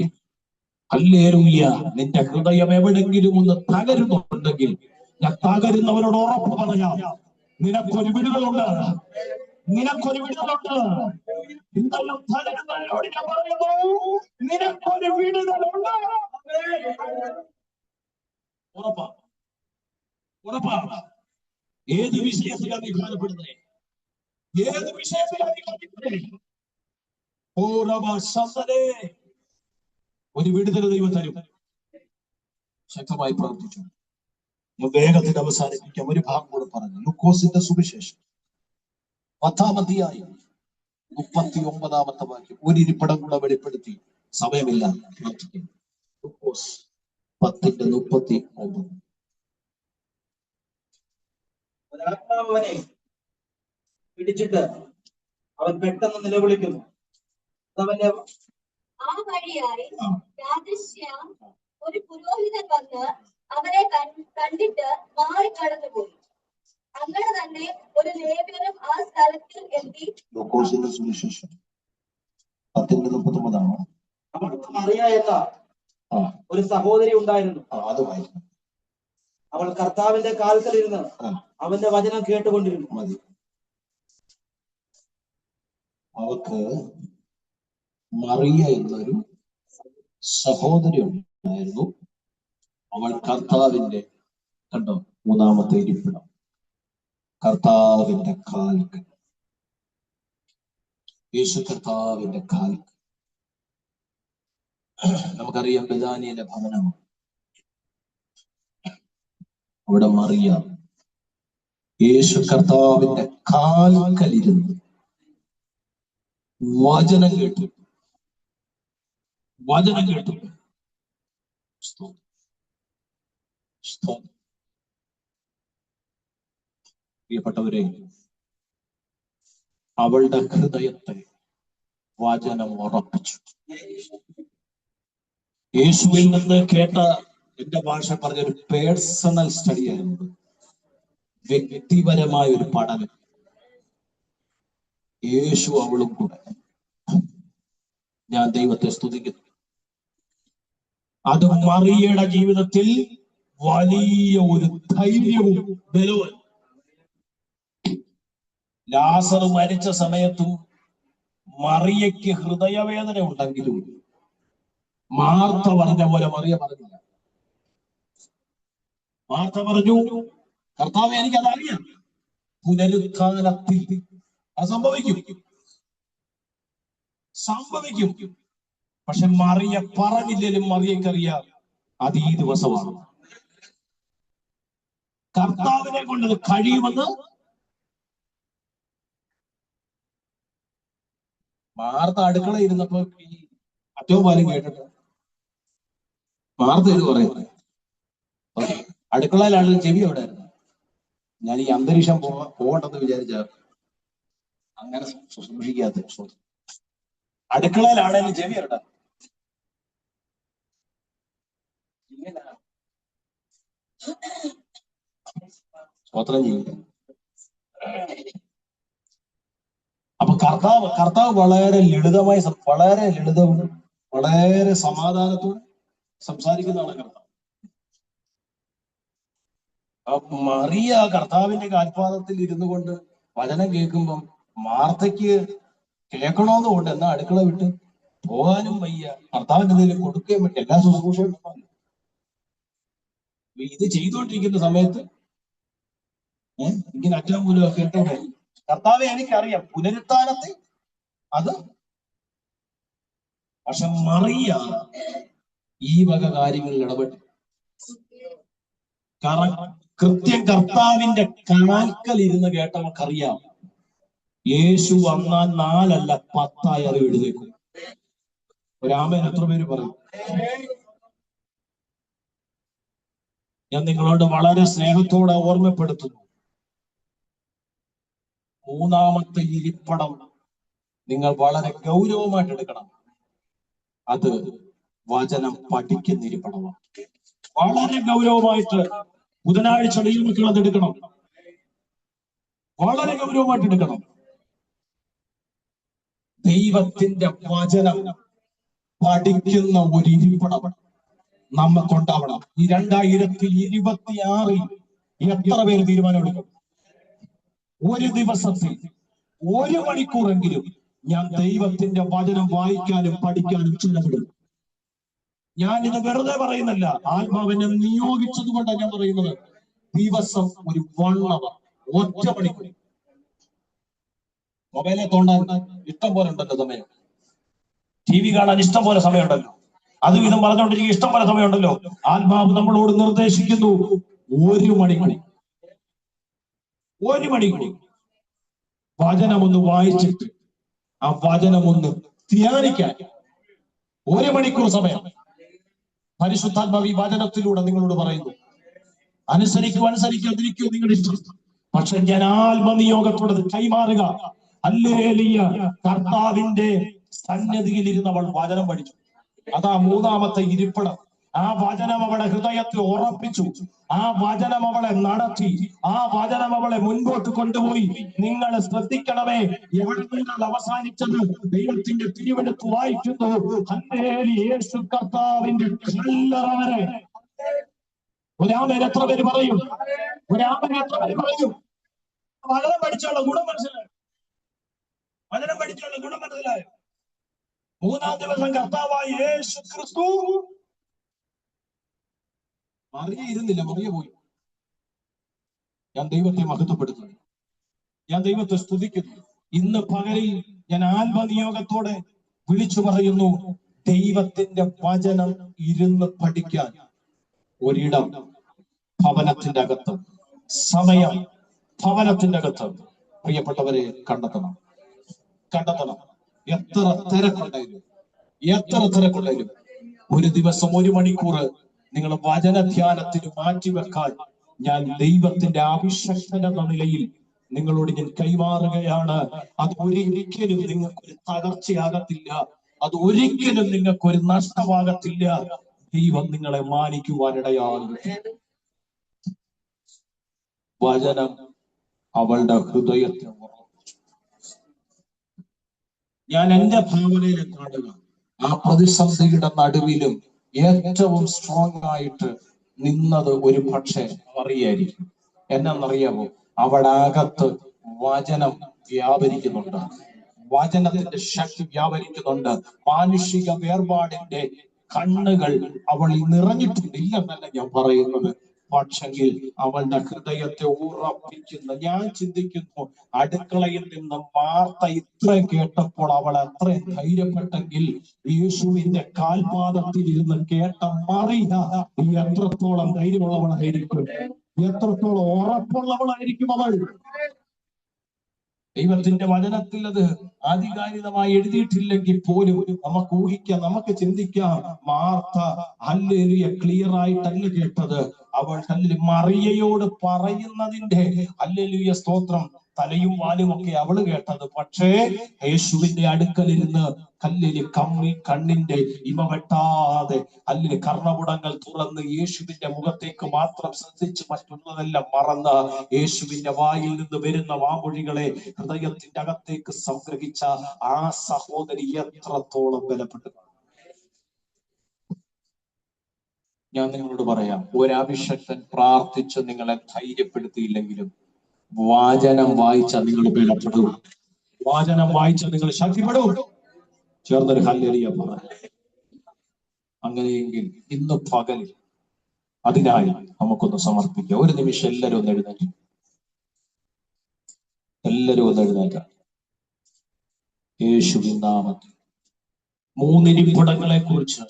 ഹല്ലേലൂയ നിന്റെ ഹൃദയം എവിടെങ്കിലും ഒന്ന് തകരുന്നുണ്ടെങ്കിൽ ഞാൻ തകരുന്നവരോട് ഉറപ്പ് പറയാം, നിനക്കൊരു വിടുതലുണ്ട്, നിനക്കൊരു വിടുതലുണ്ട്. ഇന്നെല്ലാം തകരുന്നവരോട് ഞാൻ പറയുന്നു, നിനക്കൊരു വിടുതലുണ്ട്. ഉറപ്പാ, ഉറപ്പാ. ഏത് വിഷയത്തിലാണ് നീ ഭാരപ്പെടുന്നത്? ഏത് വിഷയത്തിലാണ് നീ കണ്ടിട്ടുള്ളത്? ഒരു വിടുതൽ ദൈവം തരും. ശക്തമായി പ്രവർത്തിച്ചു. വേഗത്തിൽ അവസാനിപ്പിക്കാം. ഒരു ഭാഗം കൂടെ പറഞ്ഞു. ലൂക്കോസിന്റെ സുവിശേഷം 10-ാം അധ്യായം 39-ാമത്തെ വാക്യം ഒരു ഇരിപ്പിടം കൂടെ വെളിപ്പെടുത്തി സമയമില്ല. ലൂക്കോസ് 10:39. ഒരാത്മാവനെ പിടിച്ചിട്ട് അവൻ പെട്ടെന്ന് നിലവിളിക്കുന്നു. അവന്റെ ആ വഴിയായി യാദൃശ്യം ഒരു പുരോഹിതൻ വന്ന് അവരെ കണ്ടിട്ട് മാറിക്കടന്നുപോയി. അങ്ങനെ തന്നെ ഒരു ലേവ്യനും ആ സ്ഥലത്തിൽ എത്തി. ലൂക്കോസിന്റെ സുവിശേഷം 10:39. അവൾക്ക് മറിയ എന്ന ഒരു സഹോദരി ഉണ്ടായിരുന്നു. അവൾ കർത്താവിന്റെ കാൽക്കലിരുന്ന് അവന്റെ വചനം കേട്ടുകൊണ്ടിരുന്നു. മതി. അവൾക്ക് മറിയ എന്നൊരു സഹോദരി ഉണ്ടായിരുന്നു. അവൾ കർത്താവിന്റെ, കണ്ടോ, 3-ാമത്തെ ഇരിപ്പിടം, കർത്താവിന്റെ കാൽക്കൽ, യേശു കർത്താവിന്റെ കാൽക്കൽ. നമുക്കറിയാം ബെഥാനിയിലെ ഭവനമാണ്. അവിടെ മറിയ യേശു കർത്താവിന്റെ കാൽക്കലിരുന്ന് വചനം കേട്ടു. വചനം കേട്ടു. പ്രിയപ്പെട്ടവരെ, അവളുടെ ഹൃദയത്തെ വചനം ഉറപ്പിച്ചു. യേശുവിൽ നിന്ന് കേട്ട, എന്റെ ഭാഷ പറഞ്ഞൊരു പേഴ്സണൽ സ്റ്റഡി ആയിരുന്നു, വ്യക്തിപരമായ ഒരു പഠനം. യേശു അവളും കൂടെ. ഞാൻ ദൈവത്തെ സ്തുതിക്കുന്നു. അത് മറിയയുടെ ജീവിതത്തിൽ വലിയ ഒരു ധൈര്യവും ബലവും. ലാസർ മരിച്ച സമയത്തും മറിയയ്ക്ക് ഹൃദയവേദന ഉണ്ടെങ്കിലും മാർത്ത പറഞ്ഞ പോലെ മറിയ പറഞ്ഞില്ല. മാർത്ത പറഞ്ഞു, കർത്താവേ, എനിക്കതറിയാം, പുനരുത്ഥാനത്തിൽ അത് സംഭവിക്കും. പക്ഷെ മറിയ പറഞ്ഞില്ലേലും മറിയക്കറിയാം അത് ഈ ദിവസമാണ്. കർത്താവിനെ കൊണ്ടത് കഴിയുമെന്ന് മാർത്ത അടുക്കള ഇരുന്നപ്പോ ഈ അറ്റവും പാലും കേട്ടിട്ട് മാർത്ത ഇത് പറയുന്നത്, അടുക്കളയിലാണെങ്കിലും ചെവി അവിടെ ആയിരുന്നു. ഞാൻ ഈ അന്തരീക്ഷം പോകണ്ടെന്ന് വിചാരിച്ച അങ്ങനെ സൂക്ഷിക്കാത്ത. അടുക്കളയിലാണെങ്കിലും ചെവി അവിടെ. സ്തോത്രം ചെയ്യില്ല. അപ്പൊ കർത്താവ് വളരെ ലളിതമായി, വളരെ ലളിതവും വളരെ സമാധാനത്തോടെ സംസാരിക്കുന്നതാണ് കർത്താവ്. മറിയ കർത്താവിന്റെ കാൽപാദത്തിൽ ഇരുന്നു കൊണ്ട് വചനം കേൾക്കുമ്പം മാർത്തയ്ക്ക് കേൾക്കണമെന്നുകൊണ്ട് എന്നാ അടുക്കള വിട്ട് പോകാനും വയ്യ, കർത്താവിന്റെ എന്തെങ്കിലും കൊടുക്കുകയും പറ്റും, എല്ലാ ശുശ്രൂഷയും. ഇത് ചെയ്തുകൊണ്ടിരിക്കുന്ന സമയത്ത് ഇങ്ങനെ അറ്റം പോലും കേട്ടോടെ, കർത്താവെ എനിക്കറിയാം പുനരുത്ഥാനത്തിൽ അത്. പക്ഷെ മറിയ ഈ വക കാര്യങ്ങളിൽ ഇടപെട്ടു. കൃത്യം കർത്താവിന്റെ കാൽക്കൽ ഇരുന്ന് കേട്ടവർക്കറിയാം, യേശു വന്നാൽ 4 അല്ല 10 അത് എഴുതേക്കും. ഒരാമേൻ എത്ര പേര് പറയും? ഞാൻ നിങ്ങളോട് വളരെ സ്നേഹത്തോടെ ഓർമ്മപ്പെടുത്തുന്നു, മൂന്നാമത്തെ ഇരിപ്പടം നിങ്ങൾ വളരെ ഗൗരവമായിട്ട് എടുക്കണം. അത് വചനം പഠിക്കുന്ന ഇരിപ്പടമാണ്. വളരെ ഗൗരവമായിട്ട് ബുധനാഴ്ച ദൈവമക്കൾ അത് എടുക്കണം. വളരെ ഗൗരവമായിട്ട് എടുക്കണം. ദൈവത്തിന്റെ വചനം പഠിക്കുന്ന ഒരു ഇരിപ്പടം നമുക്കുണ്ടാവണം. ഈ 2026 എത്ര പേര് തീരുമാനമെടുക്കും? ഒരു ദിവസത്തിൽ 1 മണിക്കൂറെങ്കിലും ഞാൻ ദൈവത്തിന്റെ വചനം വായിക്കാനും പഠിക്കാനും ചിലവിടും. ഞാൻ ഇത് വെറുതെ പറയുന്നില്ല, ആത്മാവിനെ നിയോഗിച്ചത് കൊണ്ടാണ് ഞാൻ പറയുന്നത്. ദിവസം ഒരു 1 hour, 1 മണിക്കൂർ. മൊബൈലെ തോണ്ടാൻ ഇഷ്ടം പോലെ ഉണ്ടല്ലോ സമയം, TV കാണാൻ ഇഷ്ടം പോലെ സമയമുണ്ടല്ലോ, അതും ഇതും പറഞ്ഞുകൊണ്ടിരിക്കുക ഇഷ്ടം പോലെ സമയമുണ്ടല്ലോ. ആത്മാവ് നമ്മളോട് നിർദ്ദേശിക്കുന്നു 1 മണിക്കൂർ. 1 മണിക്കൂർ വചനമൊന്ന് വായിച്ചിട്ട് ആ വചനമൊന്ന് ധ്യാനിക്കാൻ 1 മണിക്കൂർ സമയം പരിശുദ്ധാത്മാവ് ഈ വചനത്തിലൂടെ നിങ്ങളോട് പറയുന്നു. അനുസരിക്കാതിരിക്കോ നിങ്ങളുടെ ഇഷ്ടം, പക്ഷെ ഞാൻ ആത്മനിയോഗത്തോടെ കൈമാറുക. ഹല്ലേലൂയ. കർത്താവിന്റെ സന്നിധിയിൽ ഇരുന്നവൾ വചനം പഠിച്ചു. അതാ മൂന്നാമത്തെ ഇരിപ്പിടം. ആ വചനം അവളെ ഹൃദയത്തിൽ ഉറപ്പിച്ചു. ആ വചനം അവളെ നടത്തി. ആ വചനം അവളെ മുൻപോട്ട് കൊണ്ടുപോയി. നിങ്ങൾ ശ്രദ്ധിക്കണമേ, എവിടെ നിങ്ങൾ അവസാനിച്ചത്? ദൈവത്തിന്റെ തിരുവെടുത്ത് വായിക്കുന്നു. ഹല്ലേലൂയ. യേശു കർത്താവിന്റെ കല്ലറവരെ. ഒരാമൻ എത്ര പേര് പറയും? ഒരാമൻ എത്ര പേര് പറയും? വചനം പഠിച്ചുള്ള ഗുണം മനസ്സിലായോ? വചനം പഠിച്ചുള്ള ഗുണം മനസ്സിലായോ? 3-ാം ദിവസം കർത്താവായ യേശു ക്രിസ്തു മറിയ ഇരുന്നില്ല, മറിയ പോയി. ഞാൻ ദൈവത്തെ മഹത്വപ്പെടുത്തുന്നു, ഞാൻ ദൈവത്തെ സ്തുതിക്കുന്നു. ഇന്ന് പകലിൽ ഞാൻ ആത്മനിയോഗത്തോടെ വിളിച്ചു പറയുന്നു, ദൈവത്തിന്റെ വചനം ഇരുന്ന് പഠിക്കാൻ ഒരിടം ഭവനത്തിന്റെ അകത്ത്, സമയം ഭവനത്തിന്റെ അകത്ത് പ്രിയപ്പെട്ടവരെ കണ്ടെത്തണം. എത്ര തിരക്കുണ്ടായാലും ഒരു ദിവസം 1 മണിക്കൂർ നിങ്ങൾ വചന ധ്യാനത്തിന് മാറ്റിവെക്കാൻ ഞാൻ ദൈവത്തിന്റെ അഭിഷക്തൻ എന്ന നിലയിൽ നിങ്ങളോട് ഞാൻ കൈമാറുകയാണ്. അത് ഒരിക്കലും നിങ്ങൾക്കൊരു തകർച്ചയാകത്തില്ല, അത് ഒരിക്കലും നിങ്ങൾക്കൊരു നഷ്ടമാകത്തില്ല. ദൈവം നിങ്ങളെ മാനിക്കുവാനിടയാകും. വചനം അവളുടെ ഹൃദയത്തെ ഉറപ്പിച്ചു. ഞാൻ എന്റെ ഭാവനയിൽ കാണുക, ആ പ്രതിസന്ധിയുടെ നടുവിലും ഏറ്റവും സ്ട്രോങ് ആയിട്ട് നിന്നത് ഒരു പക്ഷേ മറിയായിരിക്കും. എന്നറിയാമോ? അവിടെ അകത്ത് വചനം വ്യാപരിക്കുന്നുണ്ട്, വചനത്തിന്റെ ശക്തി വ്യാപരിക്കുന്നുണ്ട്. മാനുഷിക വേർപാടിന്റെ കണ്ണുകൾ അവളിൽ നിറഞ്ഞിട്ടുണ്ട്, ഇല്ലെന്നല്ല ഞാൻ പറയുന്നത്. പക്ഷെങ്കിൽ അവളുടെ ഹൃദയത്തെ ഉറപ്പിക്കുന്ന, ഞാൻ ചിന്തിക്കുന്നു, അടുക്കളയിൽ നിന്ന് മാർത്ത ഇത്ര കേട്ടപ്പോൾ അവൾ അത്രയും ധൈര്യപ്പെട്ടെങ്കിൽ യേശുവിന്റെ കാൽപാദത്തിൽ ഇരുന്ന് കേട്ട മറിയ എത്രത്തോളം ധൈര്യമുള്ളവളായിരിക്കും, എത്രത്തോളം ഉറപ്പുള്ളവളായിരിക്കും അവൾ. ദൈവത്തിന്റെ വചനത്തിൽ അത് ആധികാരികമായി എഴുതിയിട്ടില്ലെങ്കിൽ പോലും നമുക്ക് ഊഹിക്കാം, നമുക്ക് ചിന്തിക്കാം. മാർത്ത ഹല്ലേലൂയ ക്ലിയർ ആയിട്ടല്ല കേട്ടത്. അവൾ മറിയയോട് പറയുന്നതിന്റെ ഹല്ലേലൂയ സ്തോത്രം തലയും വാലും ഒക്കെ അവള് കേട്ടത്. പക്ഷേ യേശുവിന്റെ അടുക്കലിരുന്ന് കണ്ണിന്റെ ഇമ വെട്ടാതെ കർണപുടങ്ങൾ തുറന്ന് യേശുവിന്റെ മുഖത്തേക്ക് മാത്രം ശ്രദ്ധിച്ച് മറ്റുള്ളതെല്ലാം മറന്ന് യേശുവിന്റെ വായിൽ നിന്ന് വരുന്ന വാമൊഴികളെ ഹൃദയത്തിന്റെ അകത്തേക്ക് സംഗ്രഹിച്ച ആ സഹോദരി എത്രത്തോളം ബലപ്പെട്ടു. ഞാൻ നിങ്ങളോട് പറയാം, ഒരഭിഷക്തൻ പ്രാർത്ഥിച്ച് നിങ്ങളെ ധൈര്യപ്പെടുത്തിയില്ലെങ്കിലും വാചനം വായിച്ച നിങ്ങൾ ബലപ്പെടും, വാചനം വായിച്ച നിങ്ങൾ ശക്തിപ്പെടും. ചേർന്നൊരു ഹല്ലേലൂയ പറ. അങ്ങനെയെങ്കിൽ ഇന്ന് പകൽ അതിനായി നമുക്കൊന്ന് സമർപ്പിക്കാം. ഒരു നിമിഷം എല്ലാവരും ഒന്ന് എഴുന്നേറ്റ്. യേശുവിൻ നാമത്തിൽ 3 ഇരിപ്പിടങ്ങളെ കുറിച്ച്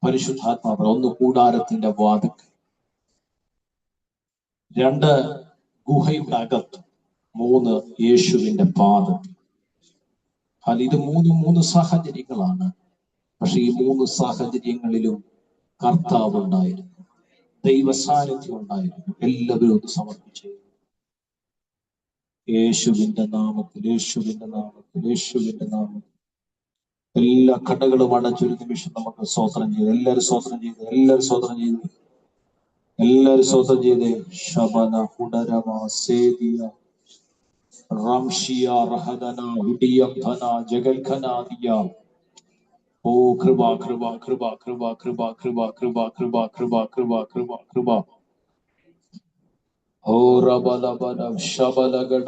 പരിശുദ്ധാത്മാവ്. 1 കൂടാരത്തിന്റെ വാതിൽക്കൽ, 2 ഗുഹയുടെ അകത്ത്, 3 യേശുവിന്റെ പാദത്തിൽ. ഇത് 3 സാഹചര്യങ്ങളാണ്. പക്ഷെ ഈ 3 സാഹചര്യങ്ങളിലും കർത്താവ് ഉണ്ടായിരുന്നു, ദൈവ സാന്നിധ്യം ഉണ്ടായിരുന്നു. എല്ലാവരും ഒന്ന് സമർപ്പിച്ചു. യേശുവിന്റെ നാമത്തിൽ, യേശുവിന്റെ നാമത്തിൽ, യേശുവിന്റെ നാമത്തിൽ എല്ലാ കടകളും അടച്ചൊരു നിമിഷം നമുക്ക് സ്വോത്രം ചെയ്ത്, എല്ലാവരും സ്വോത്രം ചെയ്ത്, എല്ലാവരും സ്വോത്രം ചെയ്ത്, എല്ലാവരും സ്വോത്രം ചെയ്ത്. ശബന ഉടരമ സേദിയ റാംഷിയ റഹദന ഉഡിയംധന ജഗൽഖനാദിയ. ഓ കൃപ കൃപ കൃപ കൃപ കൃപ കൃപ കൃപ കൃപ കൃപ കൃപ കൃപ കൃപ. ഓ റബലബല ശബലഗട